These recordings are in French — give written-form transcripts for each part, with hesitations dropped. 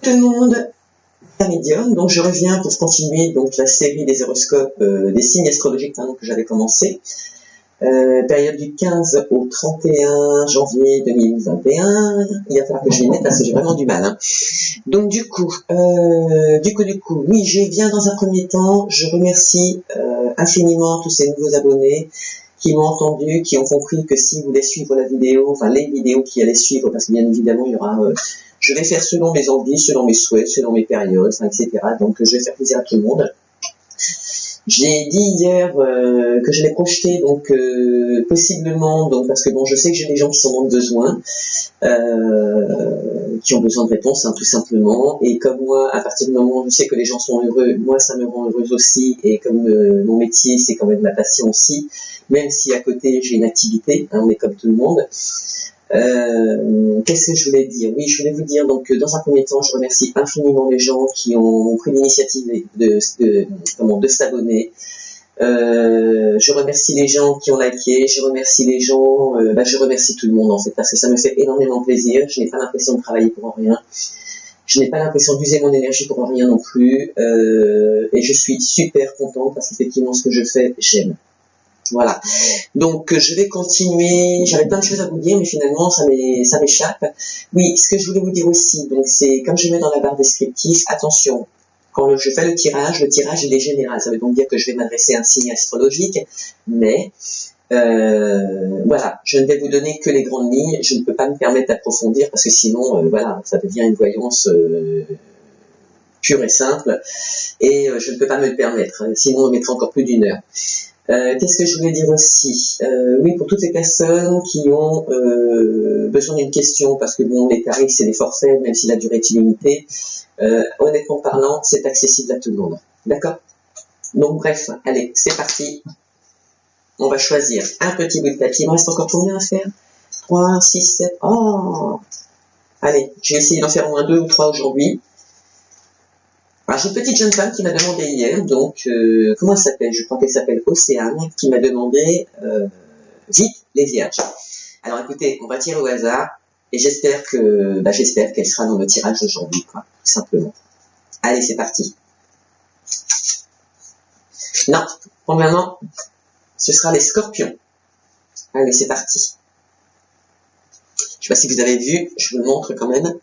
tout le monde, la médium. Donc je reviens pour continuer donc la série des horoscopes, des signes astrologiques que j'avais commencé. Période du 15 au 31 janvier 2021. Il va falloir que je les mette parce que j'ai vraiment du mal. Hein. Donc du coup, oui, je viens dans un premier temps. Je remercie infiniment tous ces nouveaux abonnés qui m'ont entendu, qui ont compris que s'ils voulaient suivre la vidéo, enfin les vidéos qui allaient suivre, parce que bien évidemment il y aura, je vais faire selon mes envies, selon mes souhaits, selon mes périodes, etc. Donc je vais faire plaisir à tout le monde. J'ai dit hier que je l'ai projeté, donc possiblement, donc parce que bon, je sais que j'ai des gens qui sont dans le besoin, qui ont besoin de réponses, hein, tout simplement. Et comme moi, à partir du moment où je sais que les gens sont heureux, moi ça me rend heureuse aussi. Et comme mon métier, c'est quand même ma passion aussi, même si à côté j'ai une activité, hein, on est comme tout le monde. Qu'est-ce que je voulais dire? Oui, je voulais vous dire donc dans un premier temps, je remercie infiniment les gens qui ont pris l'initiative de s'abonner. Je remercie les gens qui ont liké, je remercie les gens, je remercie tout le monde en fait parce que ça me fait énormément plaisir. Je n'ai pas l'impression de travailler pour rien. Je n'ai pas l'impression d'user mon énergie pour rien non plus. Et je suis super contente parce qu'effectivement ce que je fais, j'aime. Voilà. Donc je vais continuer. J'avais plein de choses à vous dire, mais finalement ça m'échappe. Oui, ce que je voulais vous dire aussi, donc c'est comme je mets dans la barre descriptive, attention. Quand je fais le tirage il est général. Ça veut donc dire que je vais m'adresser à un signe astrologique, mais voilà, je ne vais vous donner que les grandes lignes. Je ne peux pas me permettre d'approfondir parce que sinon, voilà, ça devient une voyance pure et simple, et je ne peux pas me le permettre. Sinon, on mettrait encore plus d'une heure. Qu'est-ce que je voulais dire aussi? Oui, pour toutes les personnes qui ont besoin d'une question, parce que bon, les tarifs c'est des forfaits, même si la durée est illimitée, honnêtement parlant, c'est accessible à tout le monde. D'accord? Donc bref, allez, c'est parti. On va choisir un petit bout de papier. Il me reste encore combien à faire? 3, 6, 7. Oh! Allez, je vais essayer d'en faire au moins 2 ou 3 aujourd'hui. Alors, j'ai une petite jeune femme qui m'a demandé hier, donc, comment elle s'appelle? Je crois qu'elle s'appelle Océane, qui m'a demandé, vite, les vierges. Alors, écoutez, on va tirer au hasard, et j'espère qu'elle sera dans le tirage d'aujourd'hui, quoi, tout simplement. Allez, c'est parti. Non, pour le moment, ce sera les scorpions. Allez, c'est parti. Je sais pas si vous avez vu, je vous le montre quand même.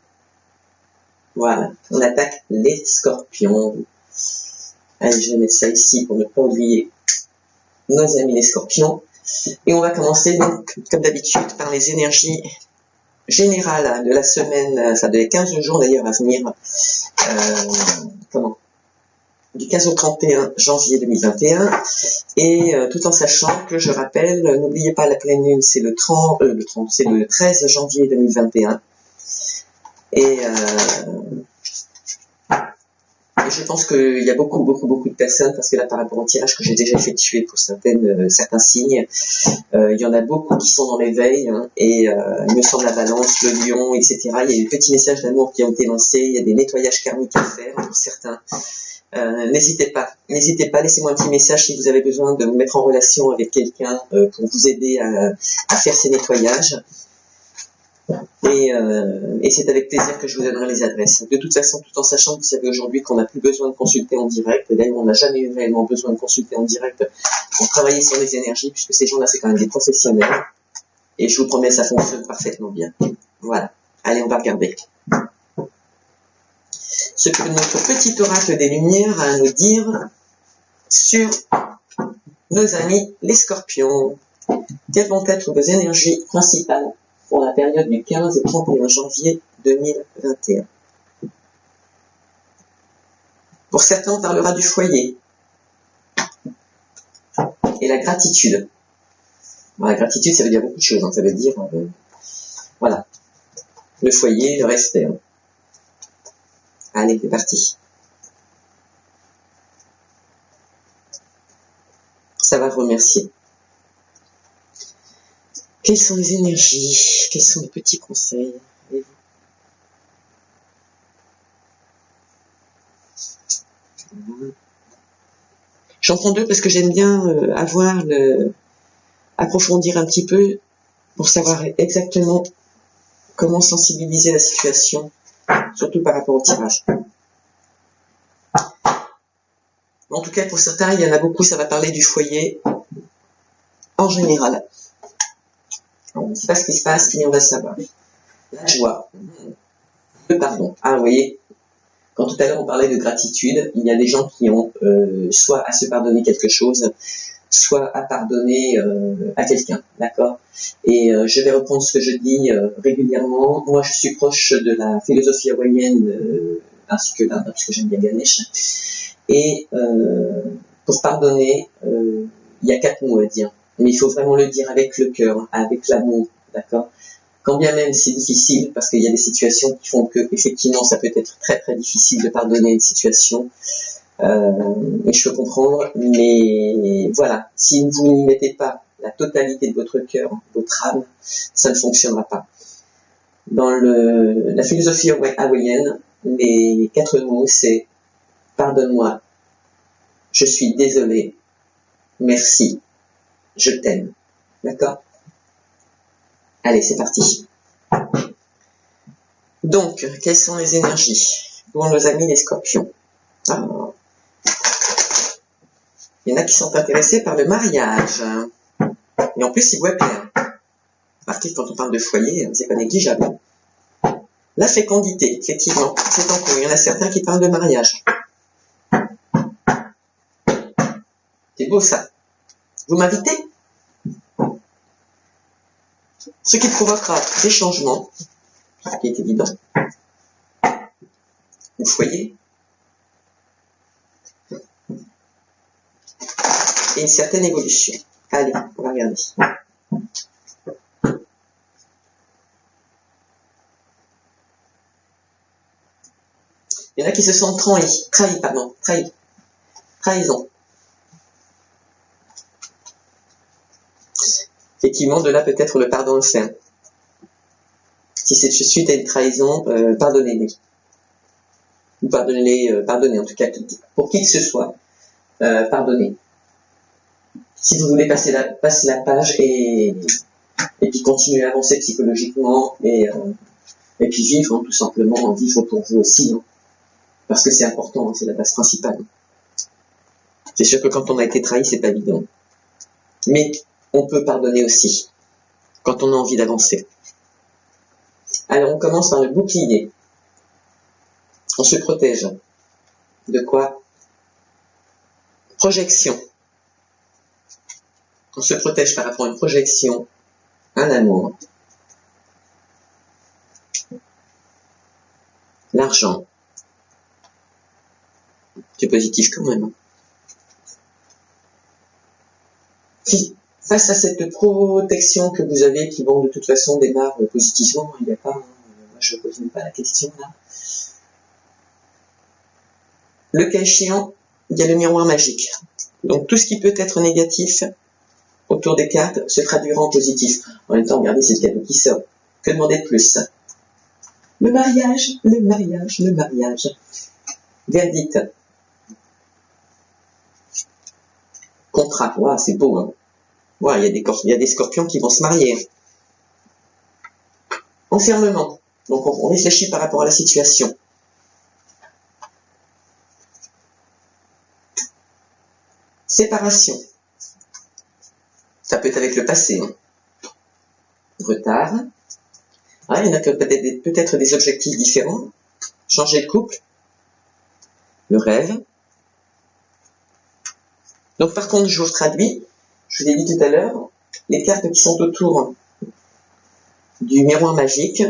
Voilà, on attaque les scorpions. Allez, je vais mettre ça ici pour ne pas oublier nos amis les scorpions. Et on va commencer donc, comme d'habitude, par les énergies générales de la semaine, enfin de les 15 jours d'ailleurs à venir, du 15 au 31 janvier 2021. Et tout en sachant que, je rappelle, n'oubliez pas la pleine lune, c'est le 13 janvier 2021. Et je pense qu'il y a beaucoup de personnes, parce que là, par rapport au tirage que j'ai déjà effectué pour certains signes, il y en a beaucoup qui sont dans l'éveil, hein, et il me semble la Balance, le Lion, etc. Il y a des petits messages d'amour qui ont été lancés, il y a des nettoyages karmiques à faire pour certains. N'hésitez pas, laissez-moi un petit message si vous avez besoin de vous mettre en relation avec quelqu'un pour vous aider à faire ces nettoyages. Et c'est avec plaisir que je vous donnerai les adresses. De toute façon, tout en sachant que vous savez aujourd'hui qu'on n'a plus besoin de consulter en direct, d'ailleurs on n'a jamais eu réellement besoin de consulter en direct pour travailler sur les énergies, puisque ces gens-là c'est quand même des professionnels, et je vous promets ça fonctionne parfaitement bien. Voilà, allez on va regarder ce que notre petit oracle des lumières a à nous dire sur nos amis les scorpions. Quelles vont être vos énergies principales pour la période du 15 au 31 janvier 2021. Pour certains, on parlera du foyer et la gratitude. Bon, la gratitude, ça veut dire beaucoup de choses. Hein. Ça veut dire, voilà, le foyer, le respect. Hein. Allez, c'est parti. Ça va remercier. Quelles sont les énergies? Quels sont les petits conseils? J'en prends 2 parce que j'aime bien approfondir un petit peu pour savoir exactement comment sensibiliser la situation surtout par rapport au tirage. En tout cas, pour certains, il y en a beaucoup, ça va parler du foyer en général. On ne sait pas ce qui se passe, mais on va savoir. La joie, le pardon. Ah, vous voyez, quand tout à l'heure on parlait de gratitude, il y a des gens qui ont soit à se pardonner quelque chose, soit à pardonner à quelqu'un, d'accord? Et je vais reprendre ce que je dis régulièrement. Moi, je suis proche de la philosophie hawaïenne, ainsi que l'Inde, parce que j'aime bien Ganesh. Et pour pardonner, il y a 4 mots à dire. Mais il faut vraiment le dire avec le cœur, avec l'amour, d'accord? Quand bien même c'est difficile, parce qu'il y a des situations qui font que, effectivement, ça peut être très très difficile de pardonner une situation, et je peux comprendre, mais voilà, si vous n'y mettez pas la totalité de votre cœur, votre âme, ça ne fonctionnera pas. Dans la philosophie hawaïenne, les 4 mots, c'est pardonne-moi, je suis désolé, merci, je t'aime. D'accord? Allez, c'est parti. Donc, quelles sont les énergies pour nos amis les scorpions? Alors, il y en a qui sont intéressés par le mariage. Et en plus, ils voient clair. Remarquez, quand on parle de foyer, c'est pas négligeable. La fécondité, effectivement, c'est en cours. Il y en a certains qui parlent de mariage. C'est beau ça. Vous m'invitez? Ce qui provoquera des changements, ce qui est évident, au foyer, et une certaine évolution. Allez, on va regarder. Il y en a qui se sentent trahison. Effectivement, de là peut-être le pardon offert. Si c'est suite à une trahison, pardonnez-les. Pardonnez en tout cas, pour qui que ce soit, pardonnez. Si vous voulez passer la page et puis continuer à avancer psychologiquement et puis vivre, hein, tout simplement, vivre pour vous aussi, hein, parce que c'est important, hein, c'est la base principale. C'est sûr que quand on a été trahi, c'est pas évident. Mais on peut pardonner aussi, quand on a envie d'avancer. Alors, on commence par le bouclier. On se protège. De quoi? Projection. On se protège par rapport à une projection, un amour. L'argent. C'est positif quand même. Face à cette protection que vous avez, qui vont de toute façon démarre positivement, il n'y a pas, moi je ne pose même pas la question là. Le cas échéant, il y a le miroir magique. Donc tout ce qui peut être négatif autour des cartes se traduira en positif. En même temps, regardez, c'est le cadeau qui sort. Que demander de plus? Le mariage. Verdict. Contrat. Waouh, c'est beau, hein. Wow, il y a des scorpions qui vont se marier. Enfermement. Donc on réfléchit par rapport à la situation. Séparation. Ça peut être avec le passé. Hein. Retard. Ah, il y en a peut-être des objectifs différents. Changer de couple. Le rêve. Donc par contre, je vous traduis. Je vous ai dit tout à l'heure, les cartes qui sont autour du miroir magique,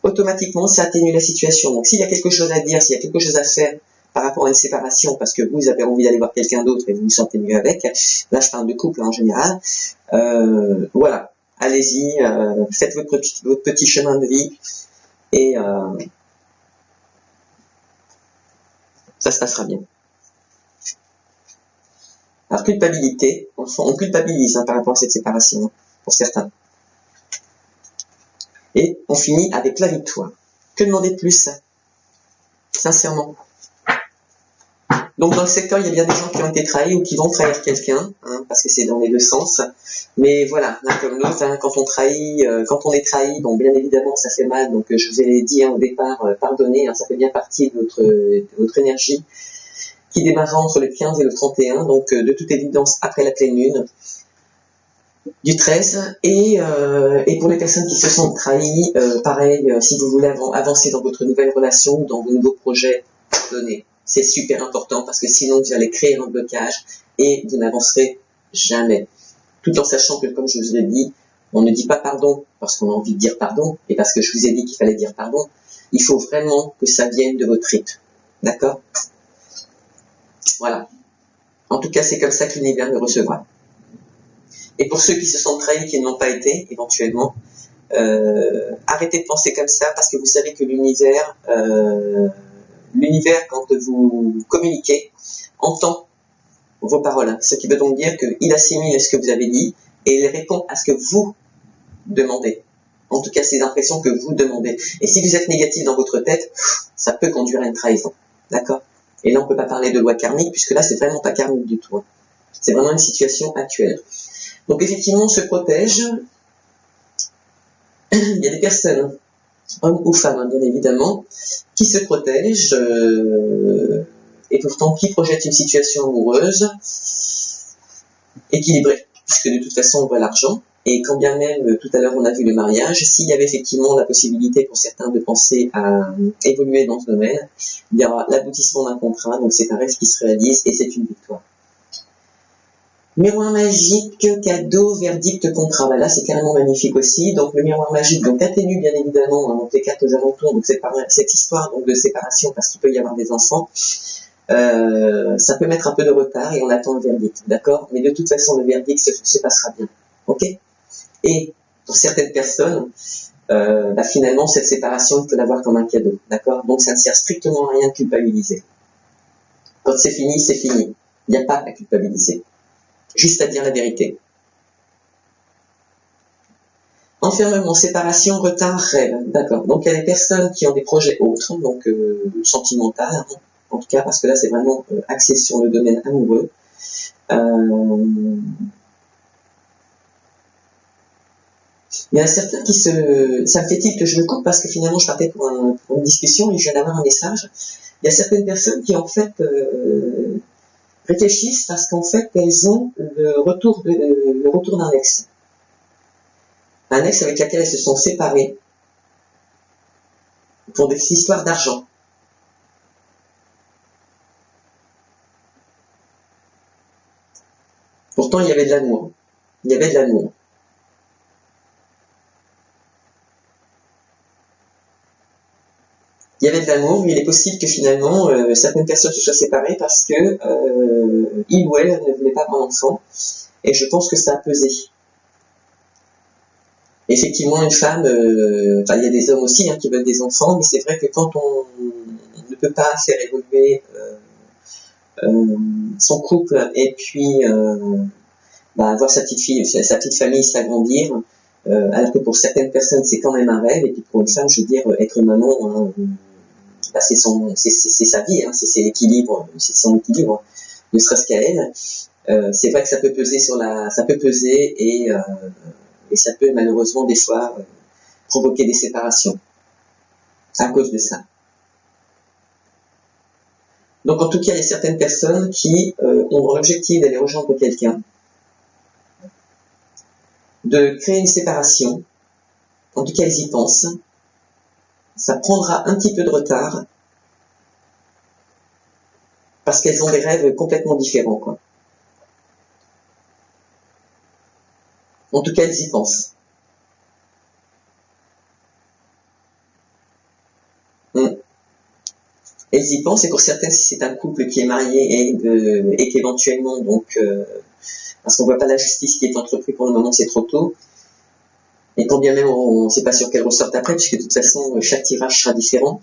automatiquement, ça atténue la situation. Donc s'il y a quelque chose à dire, s'il y a quelque chose à faire par rapport à une séparation, parce que vous avez envie d'aller voir quelqu'un d'autre et vous vous sentez mieux avec, là je parle de couple en général, voilà, allez-y, faites votre petit chemin de vie, et ça se passera bien. Alors, culpabilité, on culpabilise par rapport à cette séparation, pour certains. Et on finit avec la victoire. Que demander de plus? Sincèrement. Donc dans le secteur, il y a bien des gens qui ont été trahis ou qui vont trahir quelqu'un, hein, parce que c'est dans les deux sens. Mais voilà, l'un comme l'autre, hein, quand on est trahi, donc bien évidemment ça fait mal. Donc je vous ai dit hein, au départ, pardonnez, hein, ça fait bien partie de votre énergie qui démarrera entre le 15 et le 31, donc de toute évidence après la pleine lune du 13. Et pour les personnes qui se sont trahies, pareil, si vous voulez avancer dans votre nouvelle relation ou dans vos nouveaux projets, pardonnez. C'est super important parce que sinon vous allez créer un blocage et vous n'avancerez jamais. Tout en sachant que, comme je vous l'ai dit, on ne dit pas pardon parce qu'on a envie de dire pardon et parce que je vous ai dit qu'il fallait dire pardon. Il faut vraiment que ça vienne de votre tripes. D'accord? Voilà. En tout cas, c'est comme ça que l'univers me recevra. Et pour ceux qui se sont trahis, qui ne l'ont pas été, éventuellement, arrêtez de penser comme ça parce que vous savez que l'univers, quand vous communiquez, entend vos paroles. Ce qui veut donc dire qu'il assimile ce que vous avez dit et il répond à ce que vous demandez. En tout cas, c'est l'impression que vous demandez. Et si vous êtes négatif dans votre tête, ça peut conduire à une trahison. D'accord? Et là, on ne peut pas parler de loi karmique, puisque là, c'est vraiment pas karmique du tout. C'est vraiment une situation actuelle. Donc, effectivement, on se protège. Il y a des personnes, hommes ou femmes, hein, bien évidemment, qui se protègent et pourtant qui projettent une situation amoureuse équilibrée, puisque de toute façon, on voit l'argent. Et quand bien même, tout à l'heure, on a vu le mariage, s'il y avait effectivement la possibilité pour certains de penser à évoluer dans ce domaine, il y aura l'aboutissement d'un contrat, donc c'est un rêve qui se réalise et c'est une victoire. Miroir magique, cadeau, verdict, contrat. Voilà, c'est carrément magnifique aussi. Donc le miroir magique, donc atténue bien évidemment, donc les cartes aux alentours, donc cette histoire donc de séparation parce qu'il peut y avoir des enfants. Ça peut mettre un peu de retard et on attend le verdict, d'accord? Mais de toute façon, le verdict se passera bien, ok? Et pour certaines personnes, finalement, cette séparation, il faut l'avoir comme un cadeau, d'accord? Donc ça ne sert strictement à rien de culpabiliser. Quand c'est fini, c'est fini. Il n'y a pas à culpabiliser. Juste à dire la vérité. Enfermement, séparation, retard, rêve, d'accord? Donc il y a des personnes qui ont des projets autres, donc sentimentaux, hein, en tout cas, parce que là c'est vraiment axé sur le domaine amoureux. Il y en a certains qui ça me fait tilt que je me coupe parce que finalement je partais pour une discussion et je viens d'avoir un message. Il y a certaines personnes qui en fait réfléchissent parce qu'en fait elles ont le retour d'un ex. Un ex avec lequel elles se sont séparées pour des histoires d'argent. Pourtant il y avait de l'amour. Il y avait de l'amour. Il y avait de l'amour, mais il est possible que finalement certaines personnes se soient séparées parce que il ou elle ne voulait pas avoir d'enfant. Et je pense que ça a pesé. Effectivement, une femme, il y a des hommes aussi hein, qui veulent des enfants, mais c'est vrai que quand on ne peut pas faire évoluer son couple et puis voir sa petite famille s'agrandir, alors que pour certaines personnes c'est quand même un rêve, et puis pour une femme, je veux dire, être maman, c'est sa vie, hein, c'est l'équilibre, c'est son équilibre, ne serait-ce qu'à elle. C'est vrai que ça peut peser et ça peut malheureusement des fois provoquer des séparations à cause de ça. Donc en tout cas, il y a certaines personnes qui ont pour objectif d'aller rejoindre quelqu'un, de créer une séparation. En tout cas, elles y pensent. Ça prendra un petit peu de retard parce qu'elles ont des rêves complètement différents, quoi. En tout cas, elles y pensent. Elles y pensent, et pour certaines, si c'est un couple qui est marié et qu'éventuellement, donc, parce qu'on voit pas la justice qui est entreprise pour le moment, c'est trop tôt. Et quand bien même, on ne sait pas sur quelle ressorte après, puisque de toute façon, chaque tirage sera différent.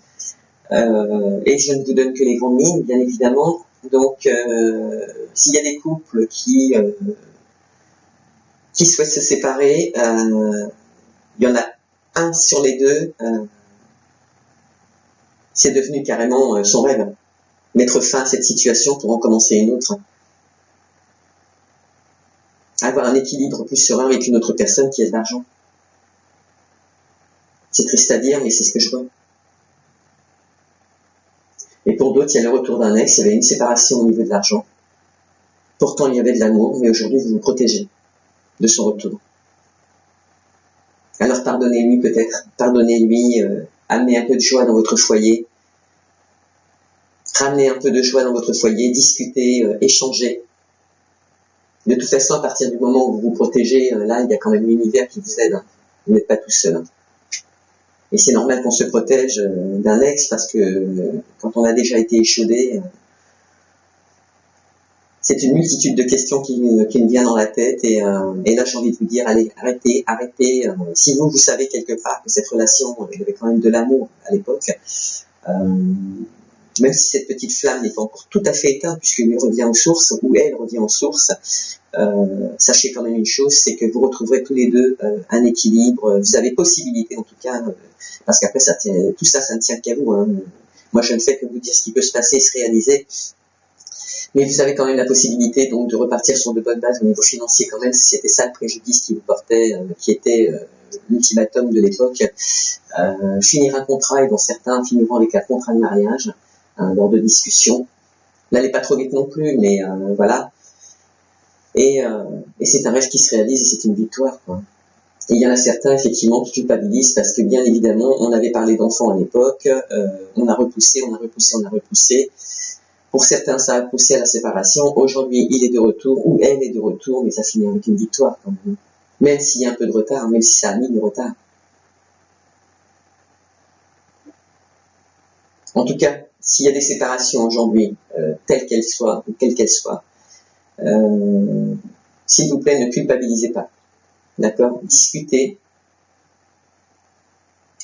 Et je ne vous donne que les grandes lignes, bien évidemment. Donc, s'il y a des couples qui souhaitent se séparer, il y en a un sur les deux, c'est devenu carrément son rêve. mettre fin à cette situation pour en commencer une autre. Avoir un équilibre plus serein avec une autre personne qui a de l'argent. C'est triste à dire, mais c'est ce que je vois. Et pour d'autres, il y a le retour d'un ex, il y avait une séparation au niveau de l'argent. Pourtant, il y avait de l'amour, mais aujourd'hui, vous vous protégez de son retour. Alors pardonnez-lui peut-être, pardonnez-lui, amenez un peu de joie dans votre foyer, ramenez un peu de joie dans votre foyer, discutez, échangez. De toute façon, à partir du moment où vous vous protégez, là, il y a quand même l'univers qui vous aide. Hein. Vous n'êtes pas tout seul. Hein. Et c'est normal qu'on se protège d'un ex parce que quand on a déjà été échaudé, c'est une multitude de questions qui me viennent dans la tête et là j'ai envie de vous dire, allez, arrêtez. Si vous savez quelque part que cette relation, il y avait quand même de l'amour à l'époque, même si cette petite flamme n'est pas encore tout à fait éteinte puisqu'il revient aux sources, ou elle revient aux sources, sachez quand même une chose, c'est que vous retrouverez tous les deux un équilibre, vous avez possibilité en tout cas, parce qu'après tout ça ne tient qu'à vous. Hein. Moi je ne fais que vous dire ce qui peut se passer et se réaliser, mais vous avez quand même la possibilité donc de repartir sur de bonnes bases au niveau financier quand même, si c'était ça le préjudice qui vous portait, qui était l'ultimatum de l'époque, finir un contrat, et dont certains finiront avec un contrat de mariage, lors de discussions. N'allez pas trop vite non plus, mais voilà. Et c'est un rêve qui se réalise et c'est une victoire, quoi. Et il y en a certains, effectivement, qui culpabilisent parce que, bien évidemment, on avait parlé d'enfants à l'époque, on a repoussé. Pour certains, ça a poussé à la séparation. Aujourd'hui, il est de retour, ou elle est de retour, mais ça finit avec une victoire, quand même. Même s'il y a un peu de retard, même si ça a mis du retard. En tout cas, s'il y a des séparations aujourd'hui, telles qu'elles soient, ou quelles qu'elles soient, s'il vous plaît, ne culpabilisez pas. D'accord? Discutez.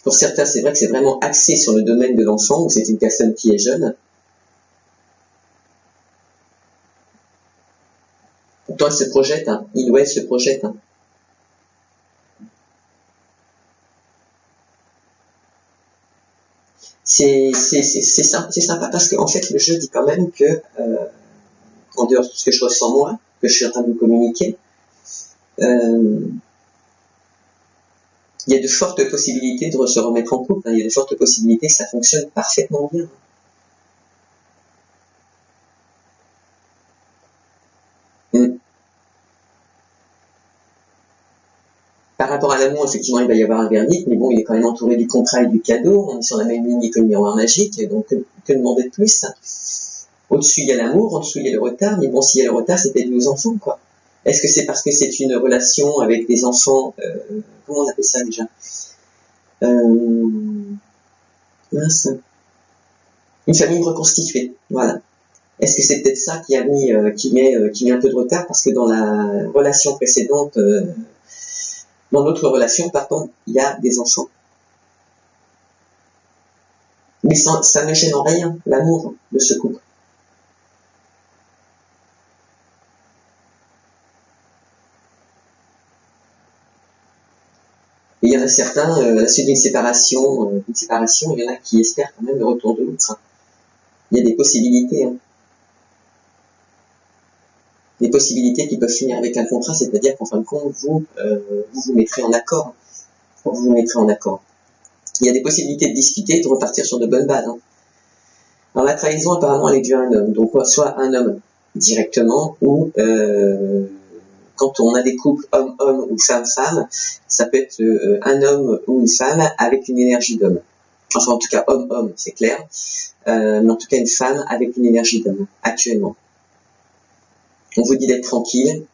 Pour certains, c'est vrai que c'est vraiment axé sur le domaine de l'enfant, où c'est une personne qui est jeune. Pourtant, elle se projette, hein. Il ou elle se projette. Hein. C'est sympa parce qu'en fait, le jeu dit quand même que, en dehors de ce que je ressens moi, que je suis en train de vous communiquer, il y a de fortes possibilités de se remettre en couple. Hein. Il y a de fortes possibilités que ça fonctionne parfaitement bien. Par rapport à l'amour, effectivement, il va y avoir un verdict, mais bon, il est quand même entouré du contrat et du cadeau. On est sur la même ligne que le miroir magique, et donc que demander de plus? Au-dessus, il y a l'amour, en dessous, il y a le retard, mais bon, s'il y a le retard, c'est peut-être aux enfants, quoi. Est-ce que c'est parce que c'est une relation avec des enfants, comment on appelle ça déjà? Mince. Une famille reconstituée, voilà. Est-ce que c'est peut-être ça qui a mis, qui met un peu de retard, parce que dans la relation précédente, dans notre relation, par contre, il y a des enfants. Mais ça ne gêne en rien l'amour de ce couple. Et il y en a certains, à la suite d'une séparation, il y en a qui espèrent quand même le retour de l'autre. Il y a des possibilités. Hein. Des possibilités qui peuvent finir avec un contrat, c'est-à-dire qu'en fin de compte, vous mettrez en accord. Vous vous mettrez en accord. Il y a des possibilités de discuter, de repartir sur de bonnes bases. Hein. Alors la trahison, apparemment, elle est due à un homme. Donc soit un homme directement, ou quand on a des couples homme-homme ou femme-femme, ça peut être un homme ou une femme avec une énergie d'homme. Enfin, en tout cas, homme-homme, c'est clair. Mais en tout cas, une femme avec une énergie d'homme, actuellement. On vous dit d'être tranquille.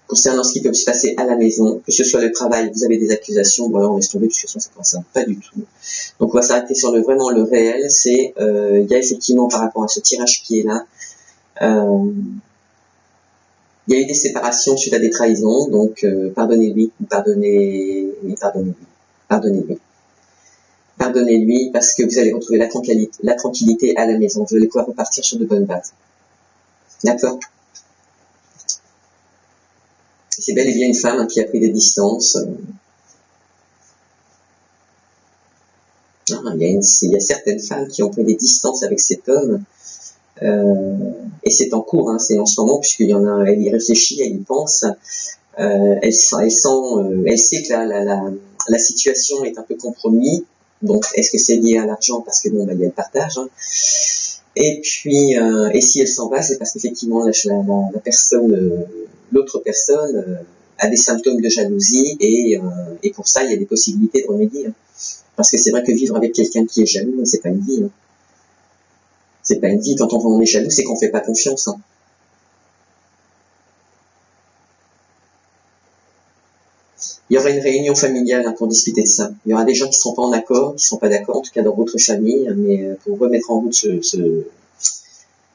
Concernant ce qui peut se passer à la maison, que ce soit le travail, vous avez des accusations, bon alors on laisse tomber, de toute façon ça ne concerne pas du tout. Donc on va s'arrêter sur vraiment le réel, c'est, il y a effectivement par rapport à ce tirage qui est là, il y a eu des séparations suite à des trahisons, donc pardonnez-lui, pardonnez-lui. Pardonnez-lui parce que vous allez retrouver la tranquillité à la maison, vous allez pouvoir repartir sur de bonnes bases. D'accord ? C'est bel et bien une femme qui a pris des distances. Hein, il y a certaines femmes qui ont pris des distances avec cet homme, et c'est en cours, hein, c'est en ce moment, puisqu'il y en a, elle y réfléchit, elle y pense, elle sait que la situation est un peu compromise. Donc, est-ce que c'est lié à l'argent? Parce que bon, il y a le partage, hein. Et puis, et si elle s'en va, c'est parce qu'effectivement, la personne, l'autre personne, a des symptômes de jalousie, et pour ça, il y a des possibilités de remédier. Hein. Parce que c'est vrai que vivre avec quelqu'un qui est jaloux, c'est pas une vie. Hein. C'est pas une vie. Quand on est jaloux, c'est qu'on fait pas confiance. Hein. Il y aura une réunion familiale, hein, pour discuter de ça. Il y aura des gens qui sont pas en accord, qui sont pas d'accord, en tout cas dans votre famille, mais pour remettre en route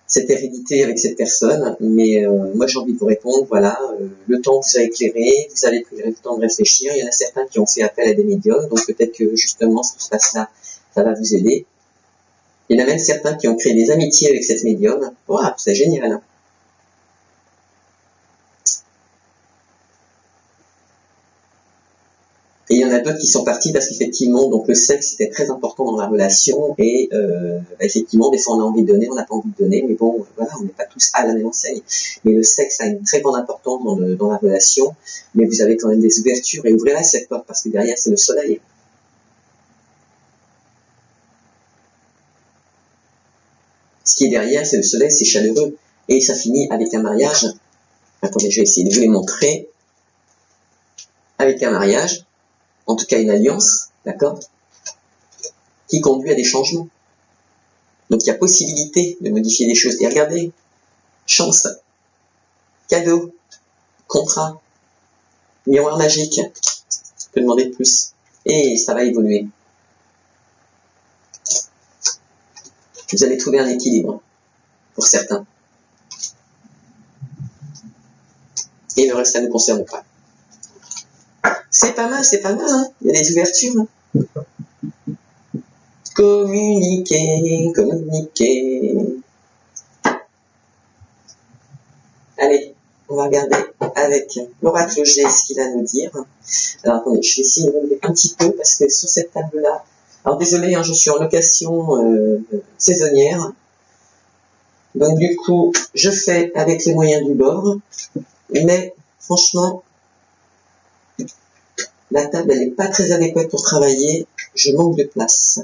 cette hérédité avec cette personne. Mais moi, j'ai envie de vous répondre, voilà, le temps vous a éclairé, vous avez pris le temps de réfléchir. Il y en a certains qui ont fait appel à des médiums, donc peut-être que justement, ce qui se passe là, ça va vous aider. Il y en a même certains qui ont créé des amitiés avec cette médium. Waouh, c'est génial, hein. Et il y en a d'autres qui sont partis parce qu'effectivement, donc le sexe était très important dans la relation, et effectivement, des fois on a envie de donner, on n'a pas envie de donner, mais bon, voilà, on n'est pas tous à la même enseigne. Mais le sexe a une très grande importance dans la relation, mais vous avez quand même des ouvertures, et ouvrez-la cette porte, parce que derrière c'est le soleil. Ce qui est derrière, c'est le soleil, c'est chaleureux, et ça finit avec un mariage. Attendez, je vais essayer de vous les montrer. Avec un mariage, en tout cas une alliance, d'accord, qui conduit à des changements. Donc il y a possibilité de modifier les choses. Et regardez, chance, cadeau, contrat, miroir magique, je peux demander de plus. Et ça va évoluer. Vous allez trouver un équilibre, pour certains. Et le reste, ça ne concerne pas. C'est pas mal, hein. Il y a des ouvertures. Hein. Communiquer. Allez, on va regarder avec l'oracle G ce qu'il a à nous dire. Alors attendez, je vais essayer de relever un petit peu, parce que sur cette table-là, alors désolé, hein, je suis en location saisonnière. Donc du coup, je fais avec les moyens du bord, mais franchement, la table, elle n'est pas très adéquate pour travailler. Je manque de place.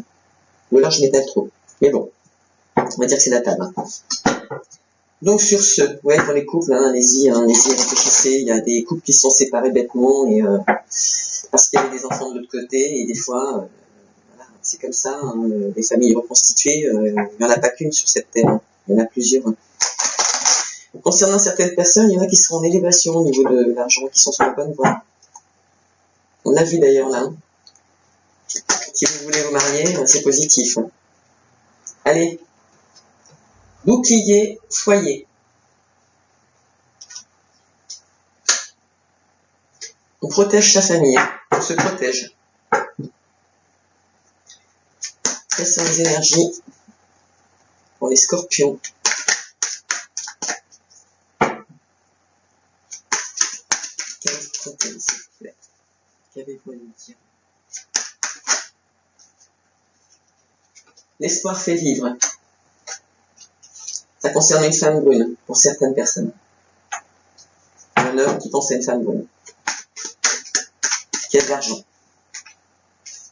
Ou alors je m'étale trop. Mais bon, on va dire que c'est la table. Hein. Donc sur ce, ouais, pour les couples, hein, allez-y, réfléchissez. Il y a des couples qui se sont séparés bêtement, et parce qu'il y avait des enfants de l'autre côté, et des fois, voilà, c'est comme ça. Hein, les familles reconstituées, il n'y en a pas qu'une sur cette terre. Hein. Il y en a plusieurs. Hein. Concernant certaines personnes, il y en a qui sont en élévation au niveau de l'argent, qui sont sur la bonne voie. On l'a vu d'ailleurs là. Si vous voulez vous marier, c'est positif. Allez. Bouclier, foyer. On protège sa famille. On se protège. Quelles sont les énergies pour les scorpions? Qu'avez-vous à nous dire? L'espoir fait vivre. Ça concerne une femme brune, pour certaines personnes. Un homme qui pense à une femme brune. Qui a de l'argent.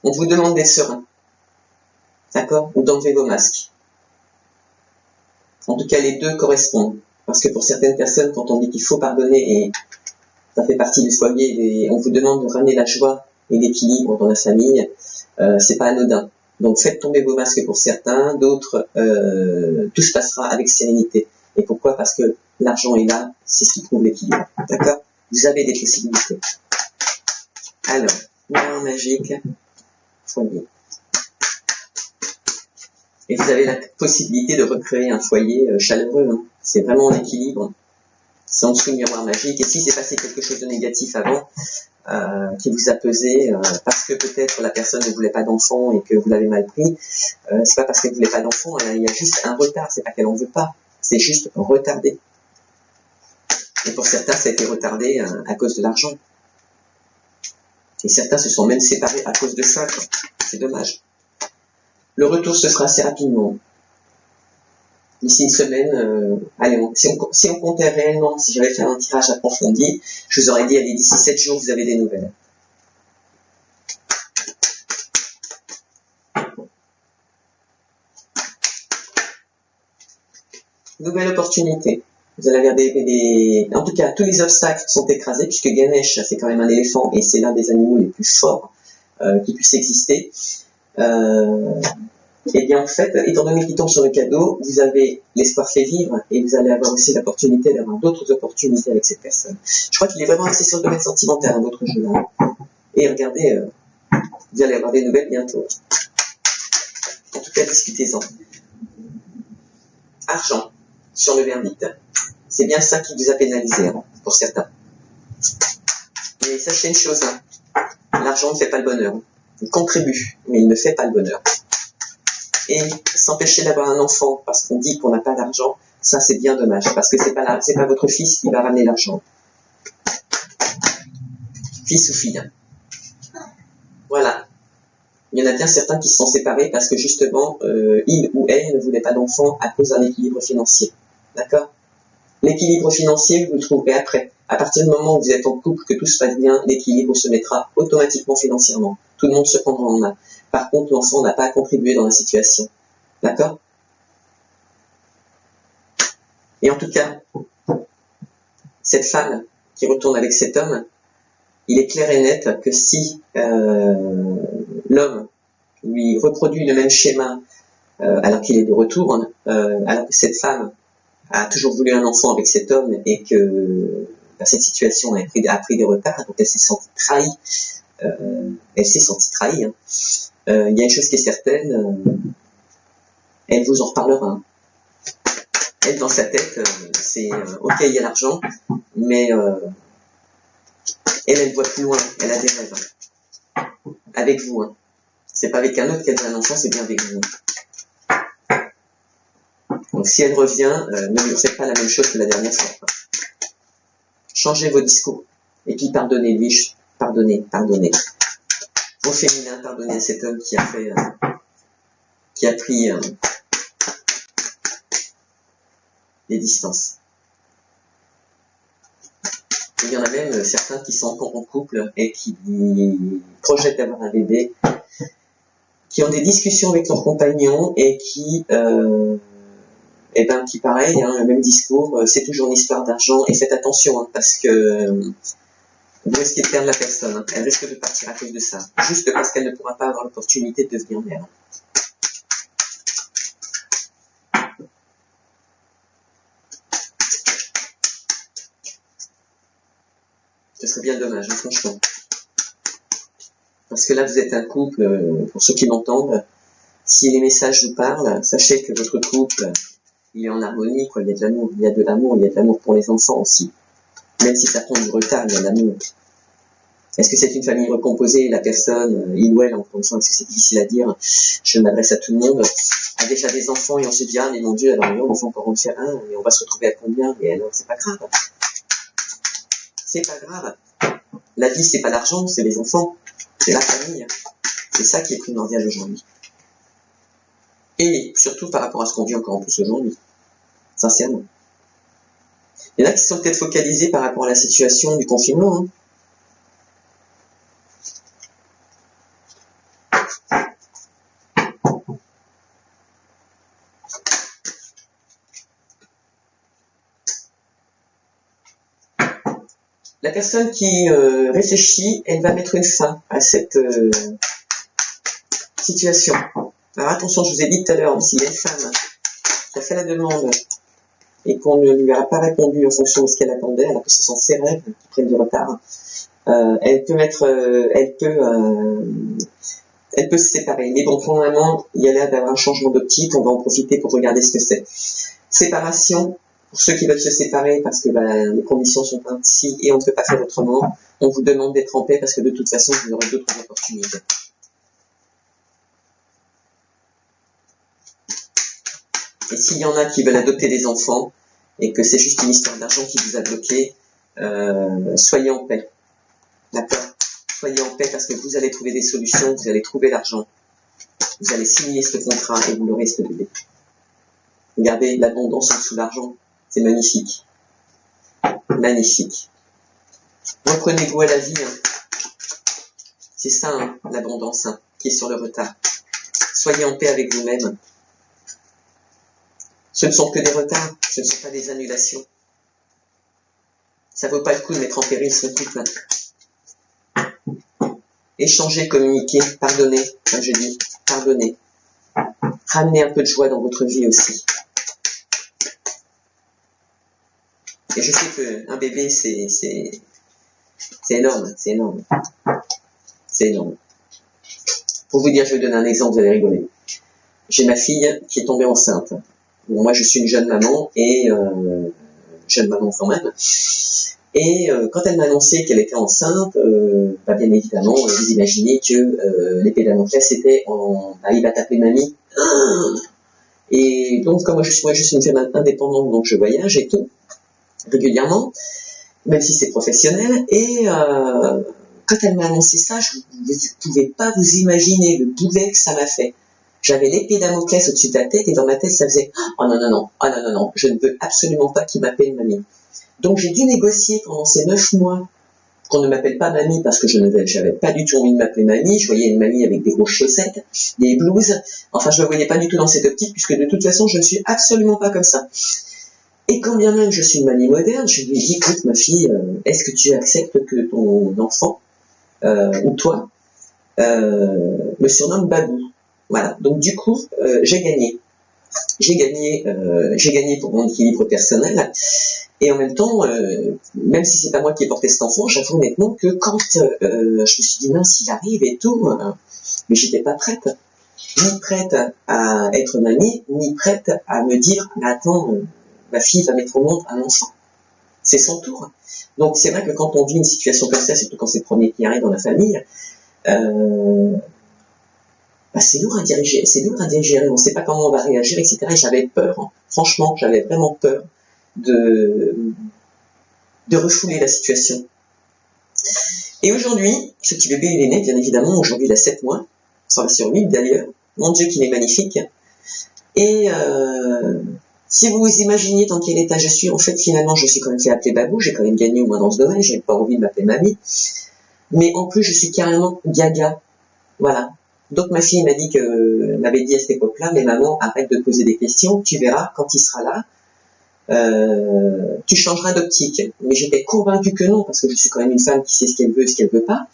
On vous demande d'être serein. D'accord? Ou d'enlever vos masques. En tout cas, les deux correspondent. Parce que pour certaines personnes, quand on dit qu'il faut pardonner, et ça fait partie du foyer, et on vous demande de ramener la joie et l'équilibre dans la famille, c'est pas anodin. Donc faites tomber vos masques pour certains, d'autres, tout se passera avec sérénité. Et pourquoi? Parce que l'argent est là, c'est ce qui trouve l'équilibre. D'accord? Vous avez des possibilités. Alors, miroir magique, foyer. Et vous avez la possibilité de recréer un foyer chaleureux. Hein. C'est vraiment en équilibre. C'est en dessous du miroir magique. Et si c'est passé quelque chose de négatif avant, qui vous a pesé, parce que peut-être la personne ne voulait pas d'enfant et que vous l'avez mal pris, c'est pas parce qu'elle ne voulait pas d'enfant, il y a juste un retard. C'est pas qu'elle en veut pas, c'est juste retardé. Et pour certains, ça a été retardé à cause de l'argent. Et certains se sont même séparés à cause de ça. C'est dommage. Le retour se fera assez rapidement. D'ici une semaine, allez, si on comptait réellement, si j'avais fait un tirage approfondi, je vous aurais dit, allez, d'ici 7 jours, vous avez des nouvelles. Nouvelle opportunité. Vous allez avoir en tout cas, tous les obstacles sont écrasés, puisque Ganesh, c'est quand même un éléphant, et c'est l'un des animaux les plus forts qui puissent exister. Et bien en fait, étant donné qu'il tombe sur le cadeau, vous avez l'espoir fait vivre, et vous allez avoir aussi l'opportunité d'avoir d'autres opportunités avec cette personne. Je crois qu'il est vraiment axé sur le domaine sentimental, votre jeu-là. Et regardez, vous allez avoir des nouvelles bientôt. En tout cas, discutez-en. Argent, sur le verdict. C'est bien ça qui vous a pénalisé, hein, pour certains. Mais sachez une chose, hein, l'argent ne fait pas le bonheur. Il contribue, mais il ne fait pas le bonheur. Et s'empêcher d'avoir un enfant parce qu'on dit qu'on n'a pas d'argent, ça c'est bien dommage, parce que c'est pas votre fils qui va ramener l'argent. Fils ou fille. Voilà. Il y en a bien certains qui se sont séparés parce que justement, il ou elle ne voulait pas d'enfant à cause d'un équilibre financier. D'accord? L'équilibre financier, vous le trouverez après. À partir du moment où vous êtes en couple, que tout se passe bien, l'équilibre se mettra automatiquement financièrement. Tout le monde se prendra en main. Par contre, l'enfant n'a pas à contribuer dans la situation. D'accord? Et en tout cas, cette femme qui retourne avec cet homme, il est clair et net que si l'homme lui reproduit le même schéma alors qu'il est de retour, alors que cette femme a toujours voulu un enfant avec cet homme et que cette situation a pris des retards, donc elle s'est sentie trahie. Elle s'est sentie trahie. Hein. Il y a une chose qui est certaine, elle vous en reparlera. Hein. Elle, dans sa tête, c'est ok, il y a l'argent, mais elle voit plus loin, elle a des rêves. Avec vous. Hein. C'est pas avec un autre qu'elle a un enfant, c'est bien avec vous. Donc si elle revient, ne lui faites pas la même chose que la dernière fois. Quoi. Changez vos discours. Et puis pardonnez-lui, pardonnez. Au féminin, pardonnez à cet homme qui a pris des distances. Il y en a même certains qui sont encore en couple et qui projettent d'avoir un bébé, qui ont des discussions avec leur compagnon et qui pareil, hein, le même discours, c'est toujours une histoire d'argent, et faites attention, hein, parce que vous risquez de perdre la personne, hein. Elle risque de partir à cause de ça, juste parce qu'elle ne pourra pas avoir l'opportunité de devenir mère. Ce serait bien dommage, hein, franchement. Parce que là, vous êtes un couple, pour ceux qui m'entendent, si les messages vous parlent, sachez que votre couple, il est en harmonie, quoi. Il y a de l'amour, il y a de l'amour pour les enfants aussi. Même si ça prend du retard, il y a de l'amour. Est-ce que c'est une famille recomposée? La personne, il ou elle, encore une fois, parce que c'est difficile à dire, je m'adresse à tout le monde, a déjà des enfants et on se dit, ah, mais mon Dieu, alors on va encore en faire un, et on va se retrouver à combien? Et alors, c'est pas grave. C'est pas grave. La vie, c'est pas l'argent, c'est les enfants. C'est la famille. C'est ça qui est primordial aujourd'hui. Et surtout par rapport à ce qu'on vit encore en plus aujourd'hui. Sincèrement. Il y en a qui sont peut-être focalisés par rapport à la situation du confinement. Hein. La personne qui réfléchit, elle va mettre une fin à cette situation. Alors attention, je vous ai dit tout à l'heure, s'il y a une femme qui a fait la demande et qu'on ne lui a pas répondu en fonction de ce qu'elle attendait, alors que ce sont ses rêves qui prennent du retard, elle peut se séparer. Mais bon, pour le moment, il y a l'air d'avoir un changement d'optique, on va en profiter pour regarder ce que c'est. Séparation, pour ceux qui veulent se séparer parce que les conditions sont ainsi et on ne peut pas faire autrement, on vous demande d'être en paix parce que de toute façon, vous aurez d'autres opportunités. Et s'il y en a qui veulent adopter des enfants et que c'est juste une histoire d'argent qui vous a bloqué, soyez en paix. D'accord? Soyez en paix parce que vous allez trouver des solutions, vous allez trouver l'argent. Vous allez signer ce contrat et vous l'aurez, ce bébé. Regardez, l'abondance sous l'argent, c'est magnifique. Magnifique. Reprenez goût à la vie. Hein. C'est ça, hein, l'abondance, hein, qui est sur le retard. Soyez en paix avec vous-même. Ce ne sont que des retards, ce ne sont pas des annulations. Ça ne vaut pas le coup de mettre en péril son couple. Échangez, communiquez, pardonnez, comme je dis, pardonnez. Ramenez un peu de joie dans votre vie aussi. Et je sais qu'un bébé, c'est énorme, c'est énorme. C'est énorme. Pour vous dire, je vais vous donner un exemple, vous allez rigoler. J'ai ma fille qui est tombée enceinte. Bon, moi, je suis une jeune maman, et jeune maman quand même. Et quand elle m'a annoncé qu'elle était enceinte, bien évidemment, vous imaginez que l'épée Damoclès était en... il va taper mamie. Et donc, comme moi je suis une femme indépendante, donc je voyage et tout, régulièrement, même si c'est professionnel. Et quand elle m'a annoncé ça, vous ne pouvez pas vous imaginer le boulet que ça m'a fait. J'avais l'épée Damoclès au-dessus de la tête, et dans ma tête, ça faisait « Oh non, non, non, oh non, non, non, je ne veux absolument pas qu'il m'appelle mamie ». Donc j'ai dû négocier pendant ces 9 mois qu'on ne m'appelle pas mamie, parce que je n'avais pas du tout envie de m'appeler mamie. Je voyais une mamie avec des grosses chaussettes, des blouses. Enfin, je ne me voyais pas du tout dans cette optique, puisque de toute façon, je ne suis absolument pas comme ça. Et quand bien même je suis une mamie moderne, je lui ai dit, écoute ma fille, est-ce que tu acceptes que ton enfant, ou toi, me surnomme Babou? Voilà. Donc du coup, j'ai gagné. J'ai gagné pour mon équilibre personnel. Et en même temps, même si c'est pas moi qui ai porté cet enfant, j'avoue honnêtement que quand je me suis dit mince, il arrive et tout, mais j'étais pas prête, ni prête à être mamie, ni prête à me dire, mais attends, ma fille va mettre au monde un enfant. C'est son tour. Donc c'est vrai que quand on vit une situation comme ça, surtout quand c'est le premier qui arrive dans la famille, c'est lourd à digérer, on ne sait pas comment on va réagir, etc. Et j'avais peur, hein. Franchement, j'avais vraiment peur de refouler la situation. Et aujourd'hui, ce petit bébé, il est né, bien évidemment, aujourd'hui il a 7 mois, ça va sur 8 d'ailleurs, mon Dieu qu'il est magnifique. Et si vous vous imaginez dans quel état je suis, en fait finalement je suis quand même fait appeler Babou, j'ai quand même gagné au moins dans ce domaine, j'ai pas envie de m'appeler mamie, mais en plus je suis carrément gaga, voilà. Donc ma fille m'avait dit à cette époque-là, mais maman, arrête de poser des questions, tu verras, quand il sera là, tu changeras d'optique. Mais j'étais convaincue que non, parce que je suis quand même une femme qui sait ce qu'elle veut et ce qu'elle veut pas.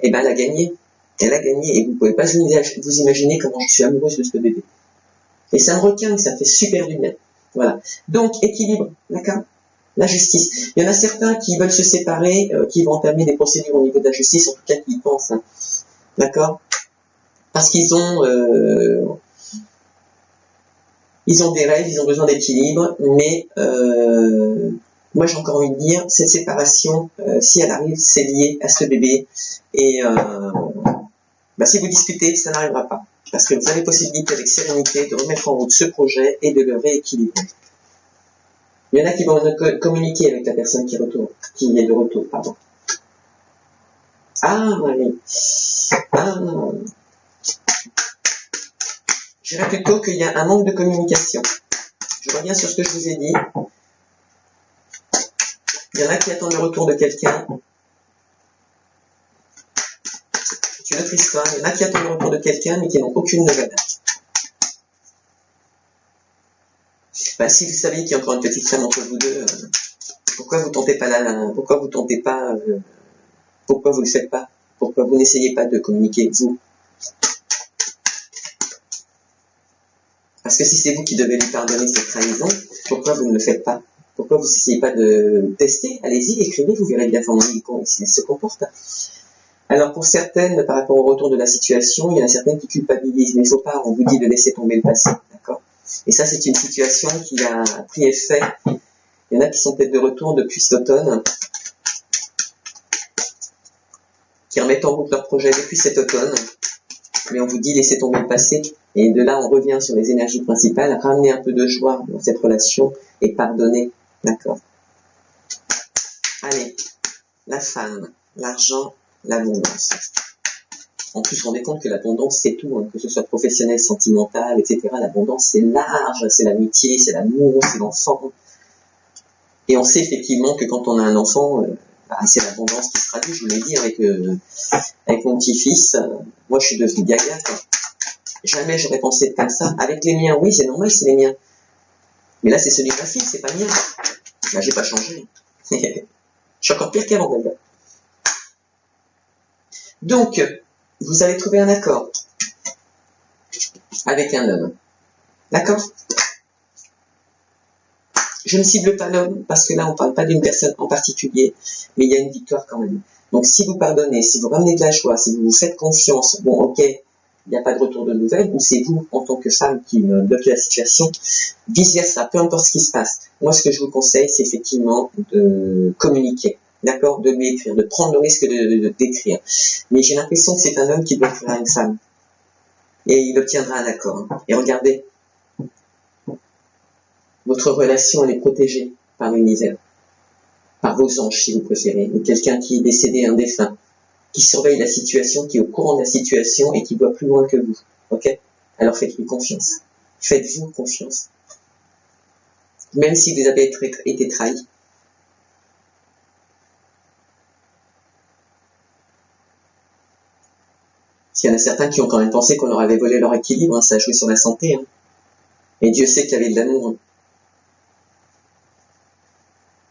Et ben elle a gagné. Elle a gagné, et vous pouvez pas vous imaginer comment je suis amoureuse de ce bébé. Et ça me retient, ça me fait super du bien. Voilà. Donc, équilibre, d'accord? La justice. Il y en a certains qui veulent se séparer, qui vont entamer des procédures au niveau de la justice, en tout cas qui y pensent. Hein. D'accord? Parce qu'ils ont des rêves, ils ont besoin d'équilibre, mais moi j'ai encore envie de dire, cette séparation, si elle arrive, c'est lié à ce bébé, et si vous discutez, ça n'arrivera pas, parce que vous avez possibilité avec sérénité de remettre en route ce projet et de le rééquilibrer. Il y en a qui vont communiquer avec la personne qui est de retour, pardon. Ah oui. Ah non. Je dirais plutôt qu'il y a un manque de communication. Je reviens sur ce que je vous ai dit. Il y en a qui attendent le retour de quelqu'un. C'est une autre histoire. Il y en a qui attendent le retour de quelqu'un, mais qui n'ont aucune nouvelle. Si vous savez qu'il y a encore une petite femme entre vous deux, pourquoi vous tentez pas pourquoi vous tentez pas, pourquoi vous le faites pas? Pourquoi vous n'essayez pas de communiquer, vous? Parce que si c'est vous qui devez lui pardonner cette trahison, pourquoi vous ne le faites pas? Pourquoi vous n'essayez pas de tester? Allez-y, écrivez, vous verrez bien comment il se comporte. Alors pour certaines, par rapport au retour de la situation, il y en a certaines qui culpabilisent, mais il ne faut pas, on vous dit de laisser tomber le passé, d'accord? Et ça, c'est une situation qui a pris effet. Il y en a qui sont peut-être de retour depuis cet automne, qui remettent en route leur projet depuis cet automne, mais on vous dit laissez tomber le passé. Et de là, on revient sur les énergies principales, ramener un peu de joie dans cette relation et pardonner, d'accord? Allez, la femme, l'argent, l'abondance. En plus, vous vous rendez compte que l'abondance, c'est tout, hein, que ce soit professionnel, sentimental, etc. L'abondance, c'est large, c'est l'amitié, c'est l'amour, c'est l'enfant. Et on sait effectivement que quand on a un enfant, c'est l'abondance qui se traduit, je vous l'ai dit, avec mon petit-fils. Moi, je suis devenu gaga, quoi. Jamais j'aurais pensé être comme ça. Avec les miens, oui, c'est normal, c'est les miens. Mais là, c'est celui de ma fille, c'est pas le mien. Là, j'ai pas changé. Je suis encore pire qu'avant, d'ailleurs. Donc, vous avez trouvé un accord avec un homme. D'accord? Je ne cible pas l'homme, parce que là, on ne parle pas d'une personne en particulier, mais il y a une victoire quand même. Donc, si vous pardonnez, si vous ramenez de la joie, si vous vous faites confiance, bon, ok, il n'y a pas de retour de nouvelles, ou c'est vous, en tant que femme, qui bloquez la situation, vice-versa, peu importe ce qui se passe. Moi, ce que je vous conseille, c'est effectivement de communiquer, d'accord? De lui écrire, de prendre le risque d'écrire. Mais j'ai l'impression que c'est un homme qui doit écrire à une femme. Et il obtiendra un accord. Et regardez, votre relation, elle est protégée par l'univers, par vos anges, si vous préférez, ou quelqu'un qui est décédé, un défunt, qui surveille la situation, qui est au courant de la situation et qui voit plus loin que vous. Ok? Alors faites-lui confiance. Faites-vous confiance. Même si vous avez été trahi. S'il y en a certains qui ont quand même pensé qu'on leur avait volé leur équilibre, hein, ça a joué sur la santé. Hein. Et Dieu sait qu'il y avait de l'amour. Hein.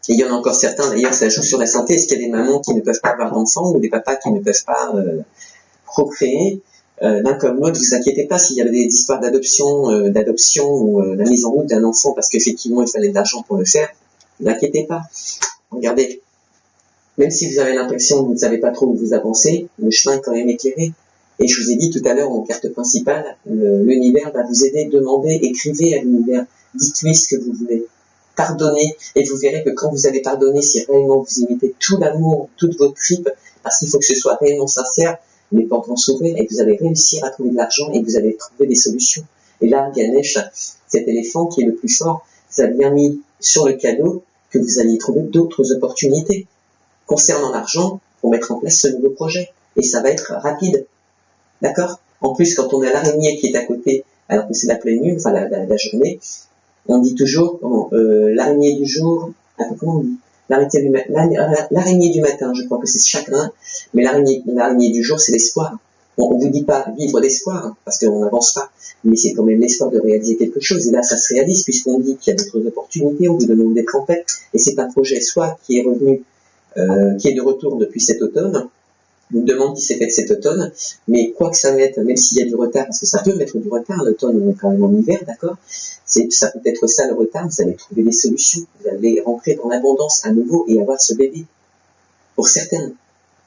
Et il y en a encore certains, d'ailleurs, ça joue sur la santé. Est-ce qu'il y a des mamans qui ne peuvent pas avoir d'enfants ou des papas qui ne peuvent pas procréer l'un comme l'autre? Vous inquiétez pas s'il y avait des histoires d'adoption ou la mise en route d'un enfant parce qu'effectivement il fallait de l'argent pour le faire. Ne vous inquiétez pas. Regardez, même si vous avez l'impression que vous ne savez pas trop où vous avancez, le chemin est quand même éclairé. Et je vous ai dit tout à l'heure en carte principale, l'univers va vous aider, demandez, écrivez à l'univers, dites-lui ce que vous voulez. Pardonnez, et vous verrez que quand vous allez pardonner, si réellement vous y mettez tout l'amour, toute votre tripe, parce qu'il faut que ce soit réellement sincère, les portes vont s'ouvrir et vous allez réussir à trouver de l'argent et vous allez trouver des solutions. Et là, Ganesh, cet éléphant qui est le plus fort, vous a bien mis sur le cadeau que vous alliez trouver d'autres opportunités concernant l'argent pour mettre en place ce nouveau projet. Et ça va être rapide. D'accord? En plus, quand on a l'araignée qui est à côté, alors que c'est la pleine lune, enfin la journée, on dit toujours, l'araignée du jour, comment on dit? L'araignée du matin, je crois que c'est chagrin, mais l'araignée du jour, c'est l'espoir. Bon, on vous dit pas vivre d'espoir, parce qu'on n'avance pas, mais c'est quand même l'espoir de réaliser quelque chose, et là, ça se réalise, puisqu'on dit qu'il y a d'autres opportunités, on vous demande d'être en paix, et c'est un projet, soit qui est revenu, qui est de retour depuis cet automne, on me demande qui s'est fait cet automne, mais quoi que ça mette, même s'il y a du retard, parce que ça peut mettre du retard, l'automne on est quand même en hiver, d'accord, ça peut être ça le retard, vous allez trouver des solutions, vous allez rentrer dans l'abondance à nouveau et avoir ce bébé, pour certaines,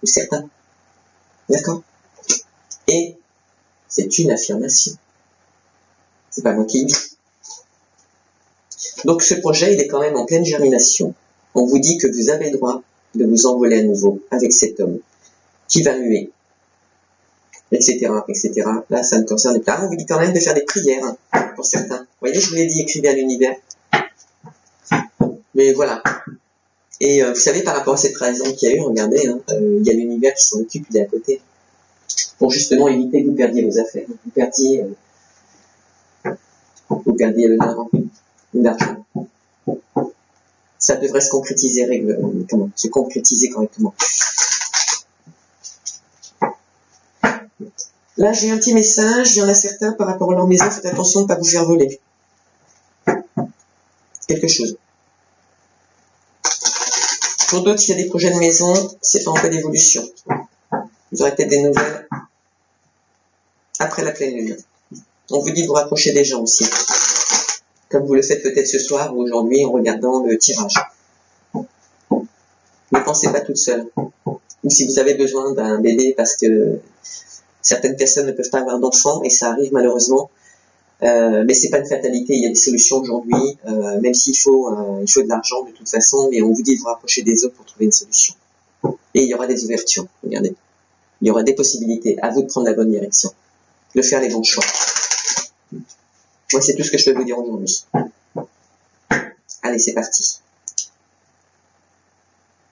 ou certains, d'accord. Et c'est une affirmation, c'est pas moi qui le dis. Donc ce projet, il est quand même en pleine germination, on vous dit que vous avez le droit de vous envoler à nouveau avec cet homme, qui va muer, etc., etc. Là, ça ne concerne pas. On vous dit quand même de faire des prières, hein, pour certains. Vous voyez, je vous l'ai dit, écrivez à l'univers. Mais voilà. Et vous savez, par rapport à cette trahison qu'il y a eu, regardez, hein, il y a l'univers qui s'en occupe, il est à côté. Pour justement éviter que vous perdiez vos affaires. Vous perdiez le nord, l'argent. Ça devrait se concrétiser correctement. Là, j'ai un petit message, il y en a certains par rapport à leur maison, faites attention de ne pas vous faire voler. Quelque chose. Pour d'autres, s'il y a des projets de maison, c'est pas en fait d'évolution. Vous aurez peut-être des nouvelles après la pleine lune. On vous dit de vous rapprocher des gens aussi. Comme vous le faites peut-être ce soir ou aujourd'hui en regardant le tirage. Ne pensez pas toute seule. Ou si vous avez besoin d'un bébé parce que certaines personnes ne peuvent pas avoir d'enfants et ça arrive malheureusement, mais c'est pas une fatalité. Il y a des solutions aujourd'hui, même s'il faut de l'argent de toute façon, mais on vous dit de vous rapprocher des autres pour trouver une solution. Et il y aura des ouvertures. Regardez, il y aura des possibilités. À vous de prendre la bonne direction, de faire les bons choix. Moi, c'est tout ce que je peux vous dire aujourd'hui. Allez, c'est parti.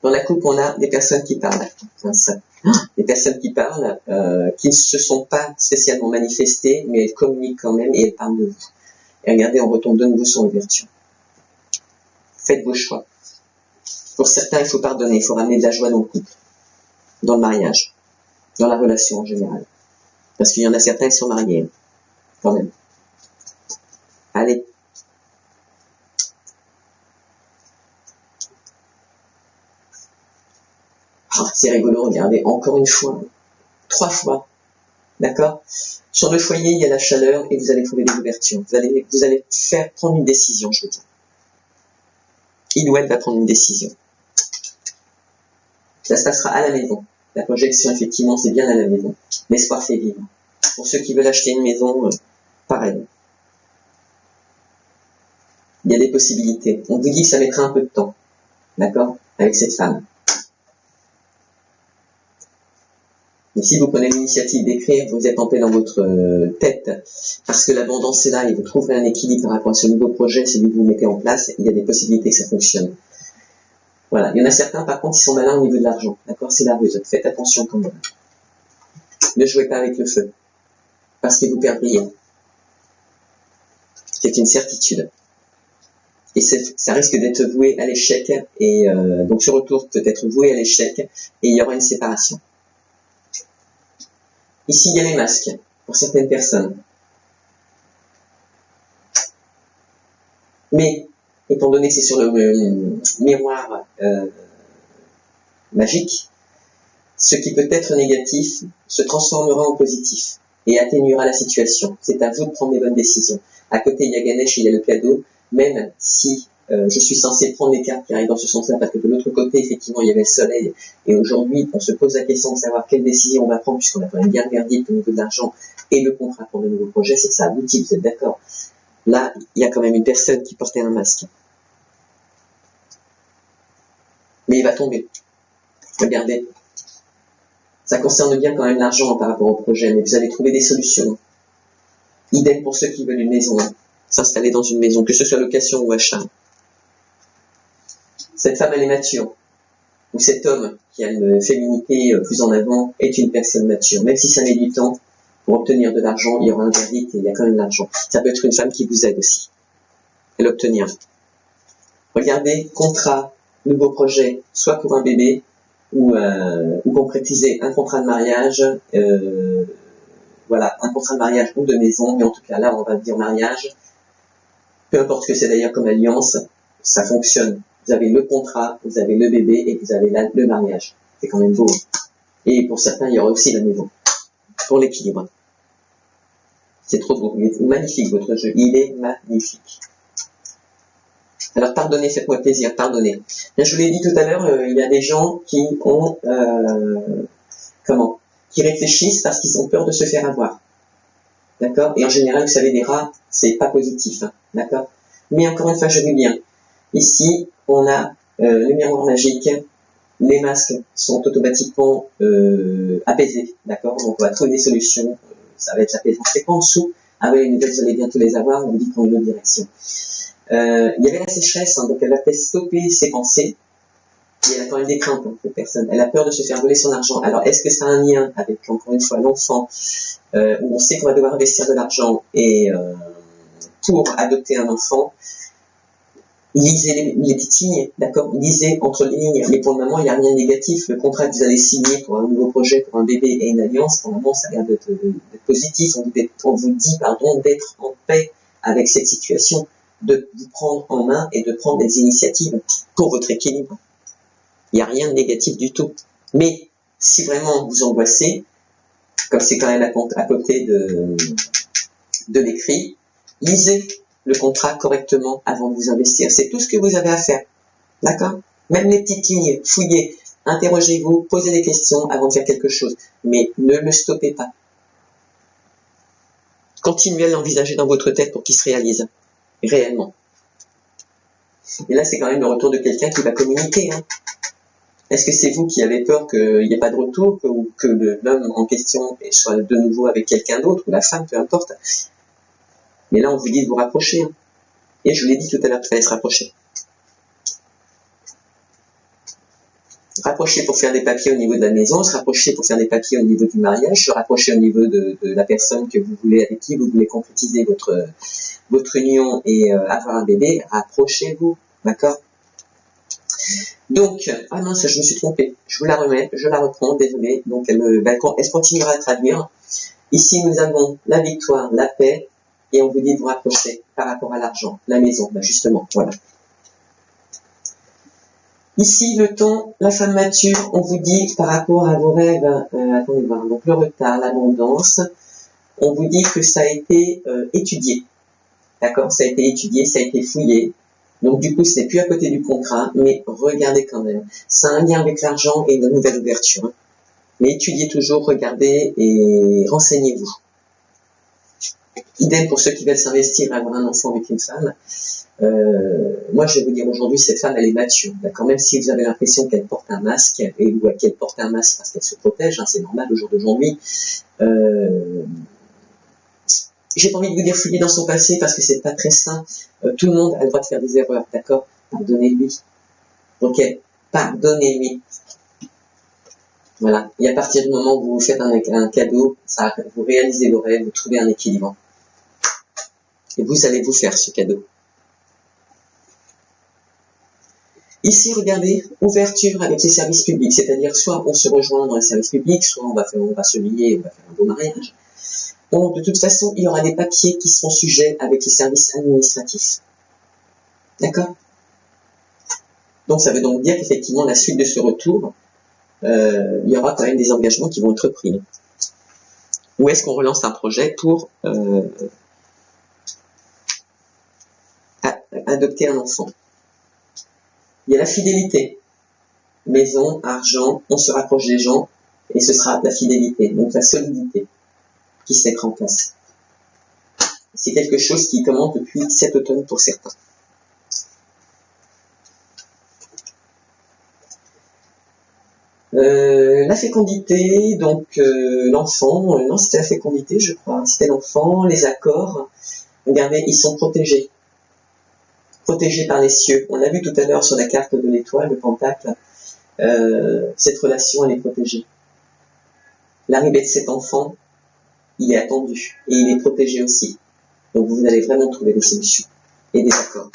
Dans la coupe, on a des personnes qui parlent. Des personnes qui parlent, qui ne se sont pas spécialement manifestées, mais elles communiquent quand même et elles parlent de vous. Et regardez, on retombe de nouveau sur l'ouverture. Faites vos choix. Pour certains, il faut pardonner, il faut ramener de la joie dans le couple, dans le mariage, dans la relation en général. Parce qu'il y en a certains qui sont mariés, quand même. Allez. Oh, c'est rigolo, regardez, encore une fois, 3 fois, d'accord? Sur le foyer, il y a la chaleur et vous allez trouver des ouvertures. Vous allez faire prendre une décision, je veux dire. Il ou elle va prendre une décision. Ça se passera à la maison. La projection, effectivement, c'est bien à la maison. L'espoir fait vivre. Pour ceux qui veulent acheter une maison, pareil. Il y a des possibilités. On vous dit que ça mettra un peu de temps, d'accord, avec cette femme. Mais si vous prenez l'initiative d'écrire, vous êtes en paix dans votre tête, parce que l'abondance est là et vous trouverez un équilibre par rapport à ce nouveau projet, celui que vous mettez en place, il y a des possibilités que ça fonctionne. Voilà. Il y en a certains, par contre, qui sont malins au niveau de l'argent, d'accord, c'est la ruse. Faites attention quand même. Ne jouez pas avec le feu, parce que vous perdriez. C'est une certitude. Et ça risque d'être voué à l'échec, et donc ce retour peut être voué à l'échec, et il y aura une séparation. Ici, il y a les masques, pour certaines personnes. Mais, étant donné que c'est sur le miroir magique, ce qui peut être négatif se transformera en positif et atténuera la situation. C'est à vous de prendre les bonnes décisions. À côté, il y a Ganesh, il y a le cadeau, même si je suis censé prendre les cartes qui arrivent dans ce sens-là, parce que de l'autre côté, effectivement, il y avait le soleil, et aujourd'hui, on se pose la question de savoir quelle décision on va prendre, puisqu'on a quand même bien regardé au niveau de l'argent et le contrat pour le nouveau projet, c'est que ça aboutit, vous êtes d'accord? Là, il y a quand même une personne qui portait un masque. Mais il va tomber. Regardez. Ça concerne bien quand même l'argent par rapport au projet, mais vous allez trouver des solutions. Idem pour ceux qui veulent une maison, s'installer dans une maison, que ce soit location ou achat. Cette femme, elle est mature. Ou cet homme qui a une féminité plus en avant est une personne mature. Même si ça met du temps pour obtenir de l'argent, il y aura un verdict et il y a quand même de l'argent. Ça peut être une femme qui vous aide aussi à l'obtenir. Regardez, contrat, nouveau projet, soit pour un bébé ou concrétiser un contrat de mariage, voilà, un contrat de mariage ou de maison, mais en tout cas là on va dire mariage. Peu importe ce que c'est d'ailleurs comme alliance, ça fonctionne. Vous avez le contrat, vous avez le bébé et vous avez là le mariage. C'est quand même beau. Et pour certains, il y aura aussi la maison. Pour l'équilibre. C'est trop beau. Il est magnifique votre jeu. Il est magnifique. Alors pardonnez, faites-moi plaisir, pardonnez. Bien, je vous l'ai dit tout à l'heure, il y a des gens qui ont qui réfléchissent parce qu'ils ont peur de se faire avoir. D'accord? Et en général, vous savez, les rats, c'est pas positif. Hein, d'accord? Mais encore une fois, je dis bien. Ici, on a le miroir magique. Les masques sont automatiquement apaisés. D'accord? Donc on va trouver des solutions. Ça va être apaisant. C'est pas en dessous. Ah oui, les nouvelles, vous allez bientôt les avoir. On vous dit qu'on est dans une autre direction. Il y avait la sécheresse, hein, donc elle a fait stopper ses pensées. Et elle a quand même des craintes, hein, cette personne. Elle a peur de se faire voler son argent. Alors, est-ce que ça a un lien avec, encore une fois, l'enfant, où on sait qu'on va devoir investir de l'argent et pour adopter un enfant, lisez les petites signes, d'accord? Lisez entre les lignes. Mais pour le moment, il n'y a rien de négatif. Le contrat que vous allez signer pour un nouveau projet, pour un bébé et une alliance, pour le moment, ça a l'air d'être positif. On vous dit, d'être en paix avec cette situation, de vous prendre en main et de prendre des initiatives pour votre équilibre. Il n'y a rien de négatif du tout. Mais si vraiment vous angoissez, comme c'est quand même à côté de l'écrit, lisez le contrat correctement avant de vous investir. C'est tout ce que vous avez à faire. D'accord? Même les petites lignes, fouillez, interrogez-vous, posez des questions avant de faire quelque chose. Mais ne le stoppez pas. Continuez à l'envisager dans votre tête pour qu'il se réalise. Réellement. Et là, c'est quand même le retour de quelqu'un qui va communiquer. Hein. Est-ce que c'est vous qui avez peur qu'il n'y ait pas de retour, que l'homme en question soit de nouveau avec quelqu'un d'autre, ou la femme, peu importe. Mais là, on vous dit de vous rapprocher. Hein. Et je vous l'ai dit tout à l'heure qu'il fallait se rapprocher. rapprocher pour faire des papiers au niveau de la maison, se rapprocher pour faire des papiers au niveau du mariage, se rapprocher au niveau de la personne que vous voulez, avec qui vous voulez concrétiser votre union et avoir un bébé, rapprochez-vous, d'accord? Donc, ah non, ça je me suis trompée, je vous la remets, je la reprends, désolé, donc elle continuera à traduire. Ici nous avons la victoire, la paix, et on vous dit de vous rapprocher par rapport à l'argent, la maison, ben justement, voilà. Ici, le temps, la femme mature, on vous dit par rapport à vos rêves, attendez voir, donc le retard, l'abondance, on vous dit que ça a été étudié, d'accord? Ça a été étudié, ça a été fouillé, donc du coup, ce n'est plus à côté du contrat, mais regardez quand même. Ça a un lien avec l'argent et une nouvelle ouverture, hein. Mais étudiez toujours, regardez et renseignez-vous. Idem pour ceux qui veulent s'investir, avoir un enfant avec une femme. Moi, je vais vous dire aujourd'hui, cette femme, elle est mature, d'accord? Même si vous avez l'impression qu'elle porte un masque, ou qu'elle porte un masque parce qu'elle se protège, hein, c'est normal au jour d'aujourd'hui. J'ai pas envie de vous dire fouiller dans son passé parce que c'est pas très sain. Tout le monde a le droit de faire des erreurs, d'accord? Pardonnez-lui. Ok? Pardonnez-lui. Voilà. Et à partir du moment où vous faites un cadeau, ça, vous réalisez vos rêves, vous trouvez un équilibre. Et vous allez vous faire ce cadeau. Ici, regardez, ouverture avec les services publics, c'est-à-dire soit on se rejoint dans les services publics, soit on va se lier, on va faire un beau mariage. Bon, de toute façon, il y aura des papiers qui seront sujets avec les services administratifs. D'accord? Donc, ça veut donc dire qu'effectivement, la suite de ce retour, il y aura quand même des engagements qui vont être pris. Ou est-ce qu'on relance un projet pour adopter un enfant? Il y a la fidélité. Maison, argent, on se rapproche des gens, et ce sera la fidélité, donc la solidité qui se mettra en place. C'est quelque chose qui commence depuis cet automne pour certains. La fécondité, donc l'enfant, non c'était la fécondité je crois, c'était l'enfant, les accords, regardez, ils sont protégés. Protégés par les cieux. On l'a vu tout à l'heure sur la carte de l'étoile, le pentacle, cette relation elle est protégée. L'arrivée de cet enfant, il est attendu et il est protégé aussi. Donc vous allez vraiment trouver des solutions et des accords.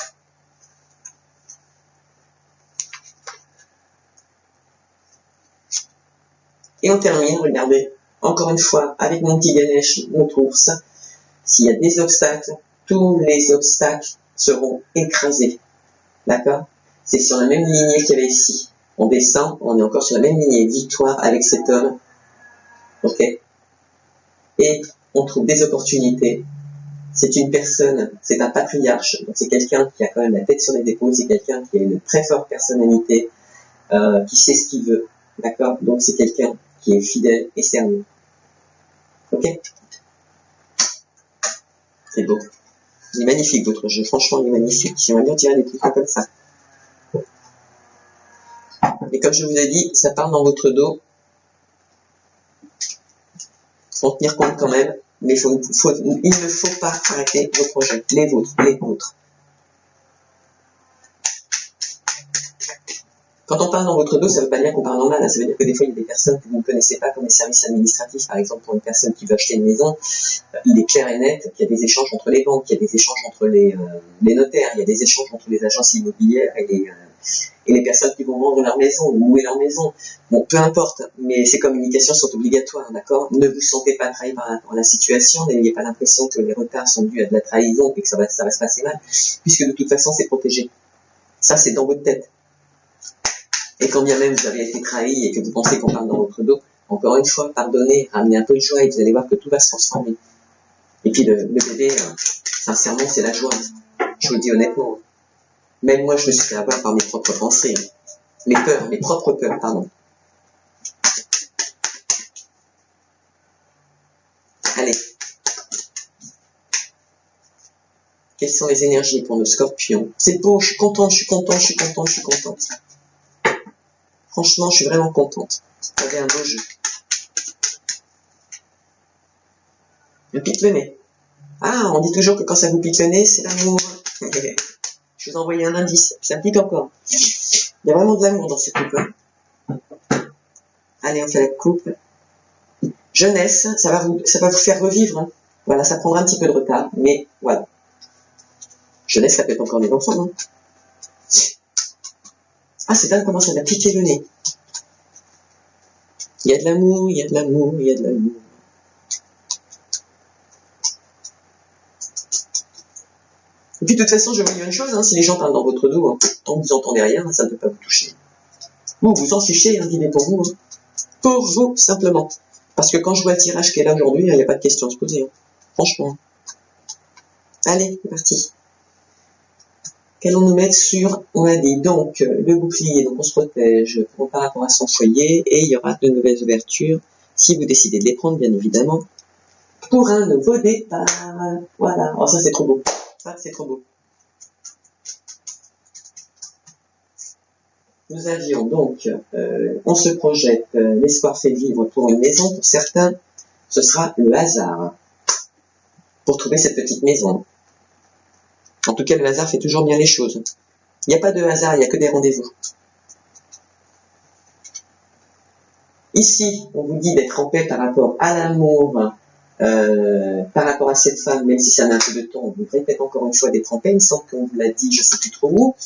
Et on termine, regardez, encore une fois, avec mon petit Ganesh, notre ours, s'il y a des obstacles, tous les obstacles seront écrasés. D'accord? C'est sur la même lignée qu'il y avait ici. On descend, on est encore sur la même lignée. Victoire avec cet homme. Ok? Et on trouve des opportunités. C'est une personne, c'est un patriarche, donc c'est quelqu'un qui a quand même la tête sur les épaules, c'est quelqu'un qui a une très forte personnalité, qui sait ce qu'il veut. D'accord? Donc c'est quelqu'un qui est fidèle et sérieux. Ok? C'est beau. Il est magnifique votre jeu, franchement il est magnifique. J'aimerais bien tirer des trucs comme ça. Et comme je vous ai dit, ça part dans votre dos. Faut en tenir compte quand même, mais il ne faut pas arrêter vos projets, les vôtres. Quand on parle dans votre dos, ça ne veut pas dire qu'on parle en mal, hein. Ça veut dire que des fois, il y a des personnes que vous ne connaissez pas, comme les services administratifs. Par exemple, pour une personne qui veut acheter une maison, il est clair et net qu'il y a des échanges entre les banques, il y a des échanges entre les notaires, il y a des échanges entre les agences immobilières et les personnes qui vont vendre leur maison, ou louer leur maison. Bon, peu importe, mais ces communications sont obligatoires, d'accord? Ne vous sentez pas trahi par la situation, n'ayez pas l'impression que les retards sont dus à de la trahison et que ça va se passer mal, puisque de toute façon, c'est protégé. Ça, c'est dans votre tête. Et quand bien même vous avez été trahi et que vous pensez qu'on parle dans votre dos, encore une fois, pardonnez, ramenez un peu de joie et vous allez voir que tout va se transformer. Et puis le bébé, sincèrement, c'est la joie. Je vous le dis honnêtement. Même moi, je me suis fait avoir par mes propres pensées. Mes propres peurs, pardon. Allez. Quelles sont les énergies pour le Scorpion? C'est beau, je suis contente. Franchement, je suis vraiment contente. Vous avez un beau jeu. Le pique le nez. Ah, on dit toujours que quand ça vous pique le nez, c'est l'amour. Je vous ai envoyé un indice. Ça me pique encore. Il y a vraiment de l'amour dans ce couple. Allez, on fait la coupe. Jeunesse, ça va vous faire revivre. Hein. Voilà, ça prendra un petit peu de retard, mais voilà. Jeunesse, ça peut être encore des enfants. Hein. Ah, c'est dingue comment ça m'a piqué le nez. Il y a de l'amour, il y a de l'amour, il y a de l'amour. Et puis de toute façon, je vais vous dire une chose, hein, si les gens parlent dans votre dos, hein, tant que vous entendez rien, ça ne peut pas vous toucher. Vous vous en fichez, hein, dînez pour vous. Hein. Pour vous, simplement. Parce que quand je vois le tirage qu'elle a aujourd'hui, il n'y a pas de question à se poser. Hein. Franchement. Allez, c'est parti. Qu'allons-nous mettre sur, on a dit, donc, le bouclier, donc on se protège par rapport à son foyer, et il y aura de nouvelles ouvertures, si vous décidez de les prendre, bien évidemment, pour un nouveau départ. Voilà. Oh, ça, c'est trop beau. Ça, c'est trop beau. Nous avions donc, on se projette, l'espoir fait vivre pour une maison. Pour certains, ce sera le hasard pour trouver cette petite maison. En tout cas, le hasard fait toujours bien les choses. Il n'y a pas de hasard, il n'y a que des rendez-vous. Ici, on vous dit d'être en paix par rapport à l'amour, par rapport à cette femme, même si ça met un peu de temps, on vous répète encore une fois d'être en paix. Il me semble qu'on vous l'a dit, je ne sais plus trop où,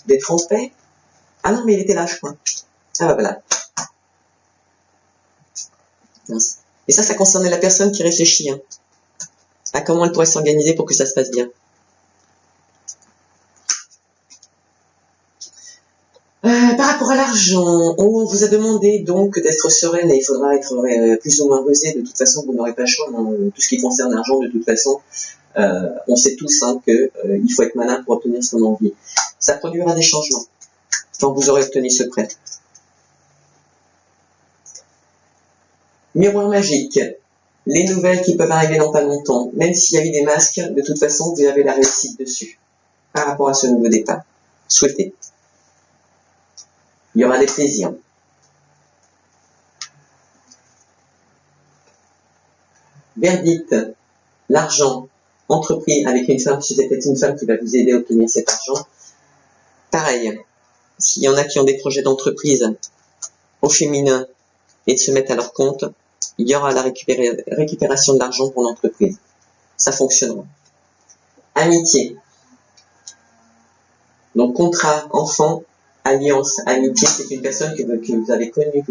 d'être en paix. Ah non, mais il était là, je crois. Ah bah voilà. Et ça concerne la personne qui réfléchit hein, à comment elle pourrait s'organiser pour que ça se passe bien. Par rapport à l'argent, on vous a demandé donc d'être sereine et il faudra être plus ou moins rusé. De toute façon, vous n'aurez pas le choix. Hein. Tout ce qui concerne l'argent, de toute façon, on sait tous hein, qu'il faut être malin pour obtenir ce qu'on a envie. Ça produira des changements quand vous aurez obtenu ce prêt. Miroir magique. Les nouvelles qui peuvent arriver dans pas longtemps. Même s'il y a eu des masques, de toute façon, vous avez la réussite dessus. Par rapport à ce nouveau départ. Souhaitez. Il y aura des plaisirs. Verdict, l'argent, entrepris avec une femme, si c'est peut-être une femme qui va vous aider à obtenir cet argent. Pareil, s'il y en a qui ont des projets d'entreprise au féminin et de se mettre à leur compte, il y aura la récupération de l'argent pour l'entreprise. Ça fonctionnera. Amitié. Donc contrat, enfant, alliance, amitié, c'est une personne que vous avez connue,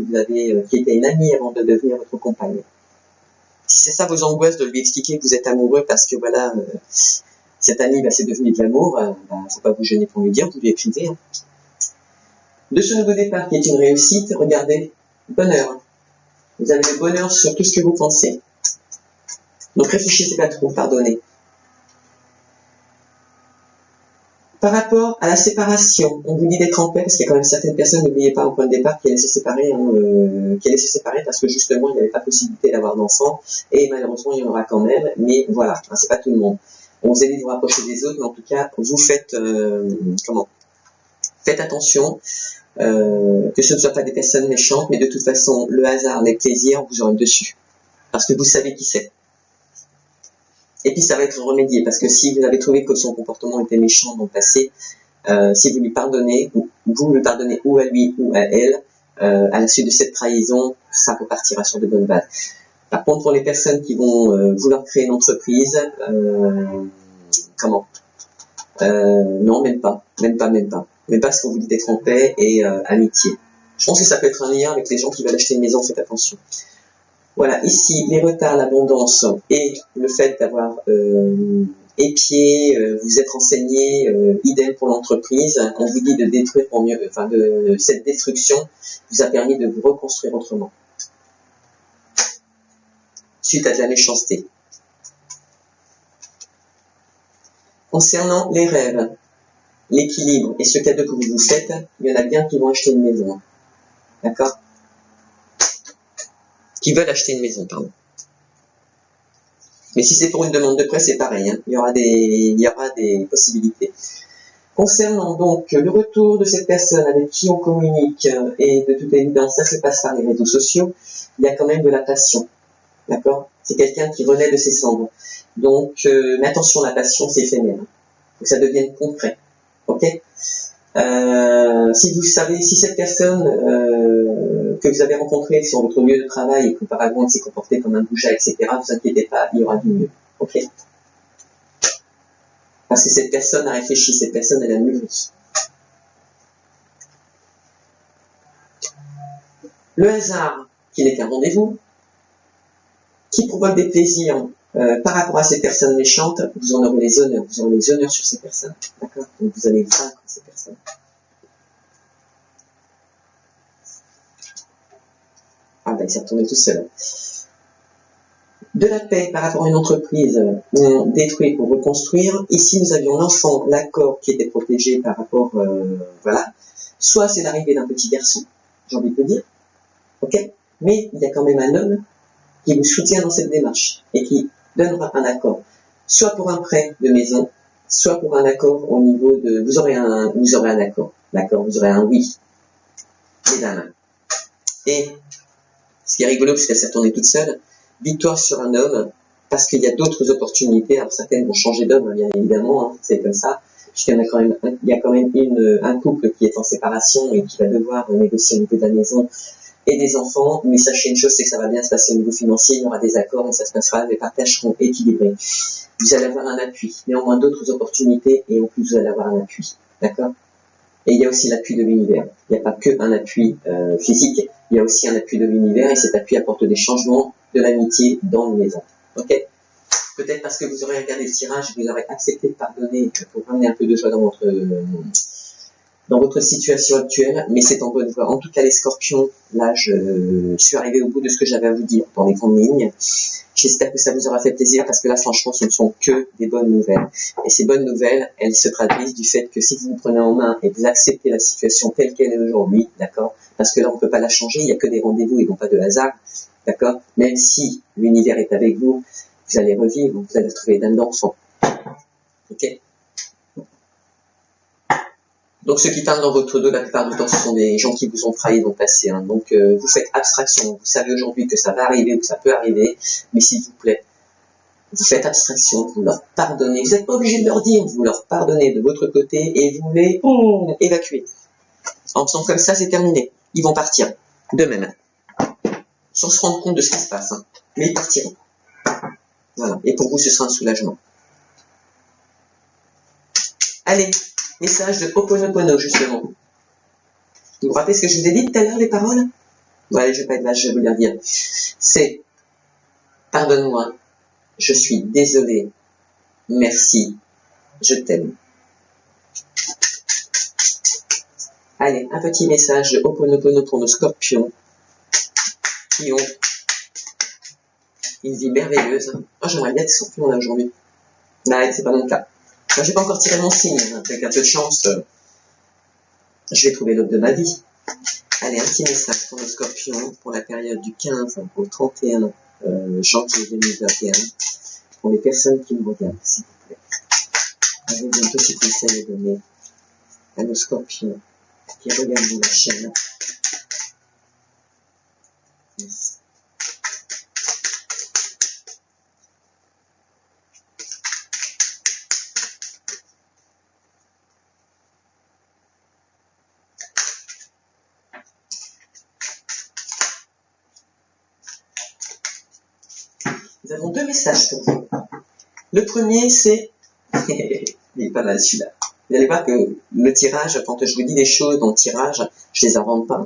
qui était une amie avant de devenir votre compagne. Si c'est ça vos angoisses de lui expliquer que vous êtes amoureux parce que voilà, cette amie, c'est devenu de l'amour, faut pas vous gêner pour lui dire, vous lui écrivez. Hein. De ce nouveau départ qui est une réussite, regardez, bonheur. Vous avez le bonheur sur tout ce que vous pensez. Donc réfléchissez pas trop, pardonnez. Par rapport à la séparation, on vous dit d'être en paix, parce qu'il y a quand même certaines personnes, n'oubliez pas au point de départ, qui allaient se séparer, parce que justement, il n'y avait pas possibilité d'avoir d'enfants, et malheureusement, il y en aura quand même, mais voilà, hein, c'est pas tout le monde. On vous a dit de vous rapprocher des autres, mais en tout cas, vous faites, faites attention, que ce ne soit pas des personnes méchantes, mais de toute façon, le hasard, les plaisirs, vous aurez dessus, parce que vous savez qui c'est. Et puis ça va être remédié, parce que si vous avez trouvé que son comportement était méchant dans le passé, si vous lui pardonnez, ou à lui ou à elle, à la suite de cette trahison, ça repartira sur de bonnes bases. Par contre, pour les personnes qui vont vouloir créer une entreprise, non, même pas ce qu'on vous dit d'être en paix et amitié. Je pense que ça peut être un lien avec les gens qui veulent acheter une maison, faites attention. Voilà, ici, les retards, l'abondance et le fait d'avoir épié, vous êtes renseigné, idem pour l'entreprise, on vous dit de détruire pour mieux, cette destruction vous a permis de vous reconstruire autrement. Suite à de la méchanceté. Concernant les rêves, l'équilibre et ce cadeau que vous vous faites, il y en a bien qui vont acheter une maison. D'accord ? Qui veulent acheter une maison, pardon. Mais si c'est pour une demande de prêt, c'est pareil, hein. Il y aura des possibilités. Concernant donc le retour de cette personne avec qui on communique, et de toute évidence, ça se passe par les réseaux sociaux, il y a quand même de la passion. D'accord ? C'est quelqu'un qui renaît de ses cendres. Donc, mais attention, la passion, c'est éphémère. Faut que ça devienne concret. Ok ? Si vous savez, si cette personne que vous avez rencontrée sur votre lieu de travail et qu'auparavant elle s'est comportée comme un goujat, etc., vous inquiétez pas, il y aura du mieux. Ok? Parce que cette personne a réfléchi, cette personne elle a mûri. Le hasard, qui n'est qu'un rendez-vous, qui provoque des plaisirs par rapport à ces personnes méchantes, vous en aurez les honneurs. Vous aurez les honneurs sur ces personnes. D'accord? Donc vous allez vaincre ces personnes. Ah ben, il s'est retourné tout seul. De la paix par rapport à une entreprise détruite pour reconstruire. Ici, nous avions l'enfant, l'accord qui était protégé par rapport, voilà. Soit c'est l'arrivée d'un petit garçon, j'ai envie de vous dire, ok? Mais il y a quand même un homme qui vous soutient dans cette démarche et qui donnera un accord, soit pour un prêt de maison, soit pour un accord au niveau de, vous aurez un accord, d'accord, vous aurez un oui, les dames. Et ce qui est rigolo, parce qu'elle s'est retournée toute seule, victoire sur un homme, parce qu'il y a d'autres opportunités. Alors certaines vont changer d'homme, bien évidemment, hein, c'est comme ça. Puisqu'il y a quand même un couple qui est en séparation et qui va devoir négocier au niveau de la maison et des enfants. Mais sachez une chose, c'est que ça va bien se passer au niveau financier. Il y aura des accords, mais ça se passera, les partages seront équilibrés. Vous allez avoir un appui, néanmoins d'autres opportunités, et en plus vous allez avoir un appui, d'accord? Et il y a aussi l'appui de l'univers. Il n'y a pas que un appui physique, il y a aussi un appui de l'univers, et cet appui apporte des changements, de l'amitié dans une maison. Ok? Peut-être parce que vous aurez regardé le tirage, vous aurez accepté de pardonner pour ramener un peu de joie dans votre situation actuelle, mais c'est en bonne voie. En tout cas, les scorpions, là, je suis arrivé au bout de ce que j'avais à vous dire dans les grandes lignes. J'espère que ça vous aura fait plaisir, parce que là, franchement, ce ne sont que des bonnes nouvelles. Et ces bonnes nouvelles, elles se traduisent du fait que si vous vous prenez en main et vous acceptez la situation telle qu'elle est aujourd'hui, d'accord, parce que là, on ne peut pas la changer, il n'y a que des rendez-vous et non pas de hasard, d'accord, même si l'univers est avec vous, vous allez revivre, vous allez retrouver d'âme d'enfant. Ok? Donc ceux qui parlent dans votre dos, la plupart du temps, ce sont des gens qui vous ont trahi dans le passé. Hein. Donc vous faites abstraction. Vous savez aujourd'hui que ça va arriver ou que ça peut arriver, mais s'il vous plaît, vous faites abstraction, vous leur pardonnez. Vous n'êtes pas obligé de leur dire, vous leur pardonnez de votre côté et vous les évacuez. En faisant comme ça, c'est terminé. Ils vont partir d'eux-mêmes, sans se rendre compte de ce qui se passe. Hein. Mais ils partiront. Voilà. Et pour vous, ce sera un soulagement. Allez. Message de Ho'oponopono, justement. Vous vous rappelez ce que je vous ai dit tout à l'heure, les paroles? Bon, allez, je vais pas être vache, je vais vous les dire. C'est « Pardonne-moi, je suis désolé, merci, je t'aime ». Allez, un petit message de Ho'oponopono pour nos scorpions qui ont une vie merveilleuse. Oh, j'aimerais bien être scorpion là aujourd'hui. Bah, c'est pas mon cas. Moi, je n'ai pas encore tiré mon signe, hein. Avec un peu de chance, je vais trouver l'autre de ma vie. Allez, un petit message pour nos scorpions pour la période du 15 au 31 janvier 2021, pour les personnes qui me regardent, s'il vous plaît. Avez-vous un petit conseil à donner à nos scorpions qui regardent la chaîne? Merci. Nous avons deux messages pour vous. Le premier, c'est... Il est pas mal celui-là. Vous allez voir que le tirage, quand je vous dis des choses dans le tirage, je les invente pas.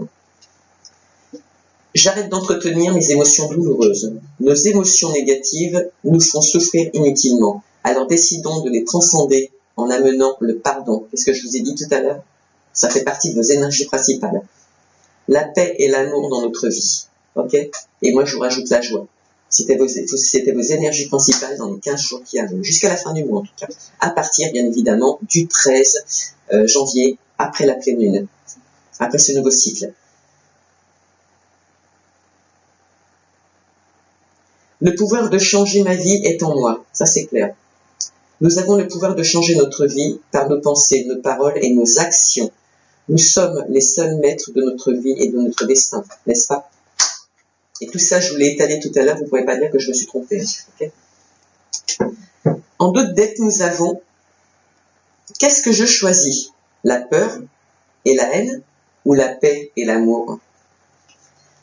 J'arrête d'entretenir mes émotions douloureuses. Nos émotions négatives nous font souffrir inutilement. Alors décidons de les transcender en amenant le pardon. Qu'est-ce que je vous ai dit tout à l'heure? Ça fait partie de vos énergies principales. La paix et l'amour dans notre vie. Ok? Et moi, je vous rajoute la joie. C'était vos énergies principales dans les 15 jours qui arrivent, jusqu'à la fin du mois en tout cas, à partir bien évidemment du 13 janvier, après la pleine lune, après ce nouveau cycle. Le pouvoir de changer ma vie est en moi, ça c'est clair. Nous avons le pouvoir de changer notre vie par nos pensées, nos paroles et nos actions. Nous sommes les seuls maîtres de notre vie et de notre destin, n'est-ce pas? Et tout ça, je vous l'ai étalé tout à l'heure, vous ne pourrez pas dire que je me suis trompé. Okay? En d'autres dettes, nous avons, qu'est-ce que je choisis? La peur, et la haine ou la paix et l'amour?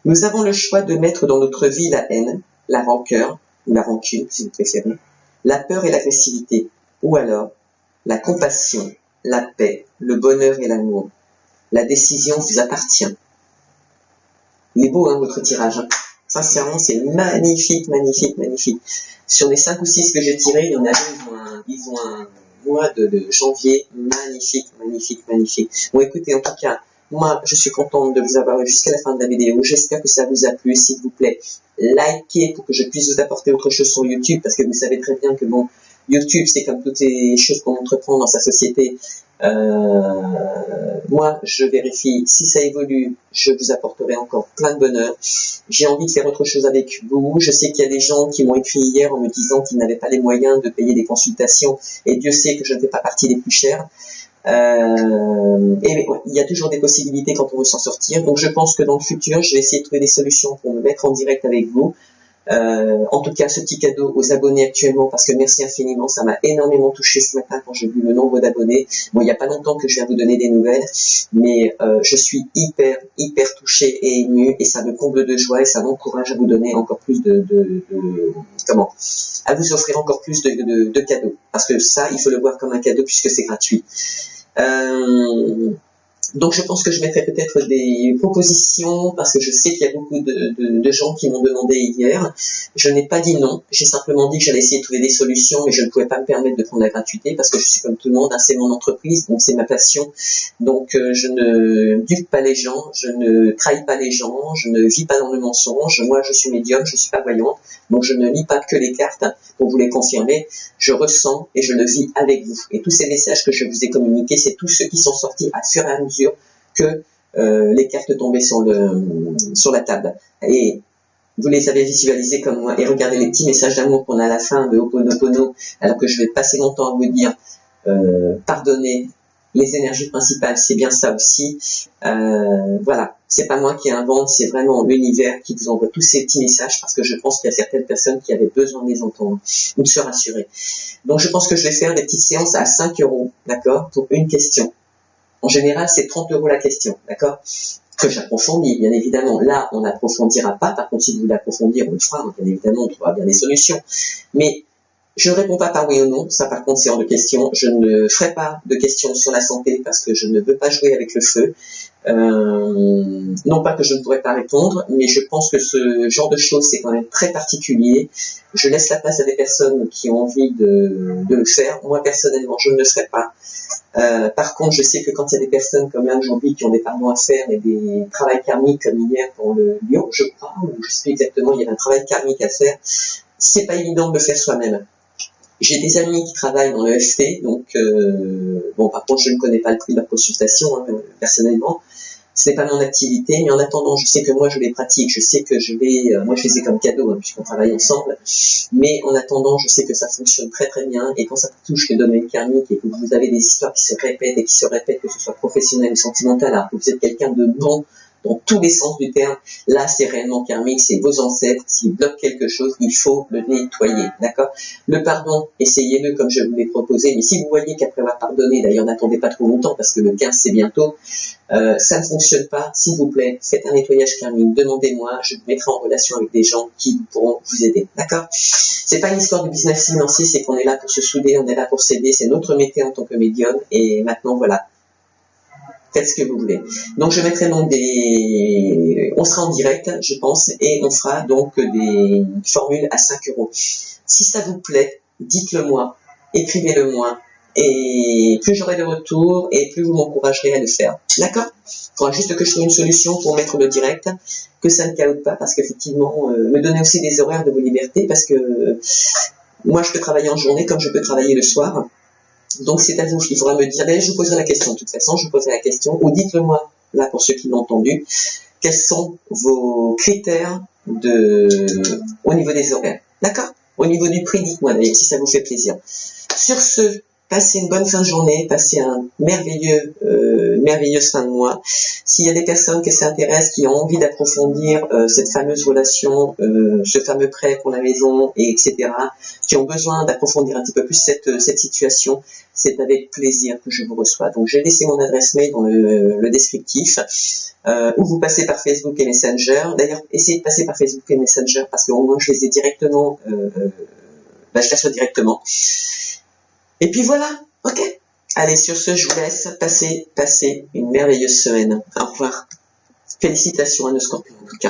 Nous avons le choix de mettre dans notre vie la haine, la rancœur ou la rancune, si vous préférez, la peur et l'agressivité, ou alors la compassion, la paix, le bonheur et l'amour. La décision vous appartient. Il est beau, hein, votre tirage. Hein. Sincèrement, c'est magnifique, magnifique, magnifique. Sur les 5 ou 6 que j'ai tirés, il y en a deux, ils ont un mois de janvier magnifique, magnifique, magnifique. Bon, écoutez, en tout cas, moi, je suis contente de vous avoir eu jusqu'à la fin de la vidéo. J'espère que ça vous a plu. S'il vous plaît, likez pour que je puisse vous apporter autre chose sur YouTube, parce que vous savez très bien que bon, YouTube, c'est comme toutes les choses qu'on entreprend dans sa société. Moi, je vérifie. Si ça évolue, je vous apporterai encore plein de bonheur. J'ai envie de faire autre chose avec vous. Je sais qu'il y a des gens qui m'ont écrit hier en me disant qu'ils n'avaient pas les moyens de payer des consultations. Et Dieu sait que je ne fais pas partie des plus chères. Et il y a toujours des possibilités quand on veut s'en sortir. Donc je pense que dans le futur, je vais essayer de trouver des solutions pour me mettre en direct avec vous. En tout cas, ce petit cadeau aux abonnés actuellement, parce que merci infiniment, ça m'a énormément touché ce matin quand j'ai vu le nombre d'abonnés. Bon, il n'y a pas longtemps que je viens vous donner des nouvelles, mais je suis hyper touché et ému, et ça me comble de joie et ça m'encourage à vous donner encore plus à vous offrir encore plus de cadeaux, parce que ça, il faut le voir comme un cadeau puisque c'est gratuit. Donc je pense que je mettrai peut-être des propositions, parce que je sais qu'il y a beaucoup de gens qui m'ont demandé hier. Je n'ai pas dit non, j'ai simplement dit que j'allais essayer de trouver des solutions, mais je ne pouvais pas me permettre de prendre la gratuité, parce que je suis comme tout le monde, hein, c'est mon entreprise, donc c'est ma passion. Donc je ne dupe pas les gens, je ne trahis pas les gens, je ne vis pas dans le mensonge. Moi je suis médium, je suis pas voyante, donc je ne lis pas que les cartes pour vous les confirmer. Je ressens et je le vis avec vous. Et tous ces messages que je vous ai communiqués, c'est tous ceux qui sont sortis à fur et à mesure que les cartes tombaient sur la table. Et vous les avez visualisés comme moi. Et regardez les petits messages d'amour qu'on a à la fin de Ho'oponopono, alors que je vais passer mon temps à vous dire pardonnez les énergies principales, c'est bien ça aussi. Voilà, c'est pas moi qui invente, c'est vraiment l'univers qui vous envoie tous ces petits messages, parce que je pense qu'il y a certaines personnes qui avaient besoin de les entendre ou de se rassurer. Donc je pense que je vais faire des petites séances à 5 €, d'accord, pour une question. En général, c'est 30 € la question, d'accord, que j'approfondis, bien évidemment. Là, on n'approfondira pas. Par contre, si vous voulez approfondir, on le fera, bien évidemment, on trouvera bien des solutions. Mais je ne réponds pas par oui ou non, ça par contre c'est hors de question. Je ne ferai pas de questions sur la santé parce que je ne veux pas jouer avec le feu. Non pas que je ne pourrais pas répondre, mais je pense que ce genre de choses c'est quand même très particulier. Je laisse la place à des personnes qui ont envie de le faire. Moi personnellement, je ne le ferai pas. Par contre, je sais que quand il y a des personnes comme là aujourd'hui qui ont des pardons à faire et des travails karmiques comme hier dans le Lyon, je crois, ou je sais exactement, il y a un travail karmique à faire. C'est pas évident de le faire soi-même. J'ai des amis qui travaillent dans le FT, donc bon, par contre, je ne connais pas le prix de leur consultation, hein, personnellement. Ce n'est pas mon activité, mais en attendant, je sais que moi, je les pratique. Je sais que je vais, moi, je les ai comme cadeau, hein, puisqu'on travaille ensemble. Mais en attendant, je sais que ça fonctionne très très bien. Et quand ça touche le domaine karmique et que vous avez des histoires qui se répètent et qui se répètent, que ce soit professionnel ou sentimental, alors que vous êtes quelqu'un de bon dans tous les sens du terme, là c'est réellement karmique, c'est vos ancêtres, s'ils bloquent quelque chose, il faut le nettoyer, d'accord? Le pardon, essayez-le comme je vous l'ai proposé, mais si vous voyez qu'après avoir pardonné, d'ailleurs n'attendez pas trop longtemps parce que le 15 c'est bientôt, ça ne fonctionne pas, s'il vous plaît, faites un nettoyage karmique, demandez-moi, je vous mettrai en relation avec des gens qui pourront vous aider, d'accord? C'est pas une histoire de business financier, c'est qu'on est là pour se souder, on est là pour s'aider, c'est notre métier en tant que médium, et maintenant voilà. Faites ce que vous voulez. Donc je mettrai donc on sera en direct, je pense, et on fera donc des formules à 5 €. Si ça vous plaît, dites-le moi, écrivez-le moi, et plus j'aurai de retours, et plus vous m'encouragerez à le faire. D'accord? Il faudra juste que je trouve une solution pour mettre le direct, que ça ne chaote pas, parce qu'effectivement, me donner aussi des horaires de vos libertés, parce que moi je peux travailler en journée comme je peux travailler le soir. Donc c'est à vous, il faudra me dire, je vous poserai la question de toute façon, je vous poserai la question, ou dites-le moi, là pour ceux qui l'ont entendu, quels sont vos critères au niveau des horaires, d'accord? Au niveau du prix, dites-moi d'ailleurs si ça vous fait plaisir. Sur ce, passez une bonne fin de journée, passez un merveilleuse fin de mois. S'il y a des personnes qui s'intéressent, qui ont envie d'approfondir cette fameuse relation, ce fameux prêt pour la maison, et etc., qui ont besoin d'approfondir un petit peu plus cette situation, c'est avec plaisir que je vous reçois. Donc j'ai laissé mon adresse mail dans le descriptif, ou vous passez par Facebook et Messenger. D'ailleurs, essayez de passer par Facebook et Messenger, parce qu'au moins je les ai directement, je les reçois directement. Et puis voilà, ok. Allez, sur ce, je vous laisse passer une merveilleuse semaine. Au revoir. Félicitations à nos scorpions en tout cas.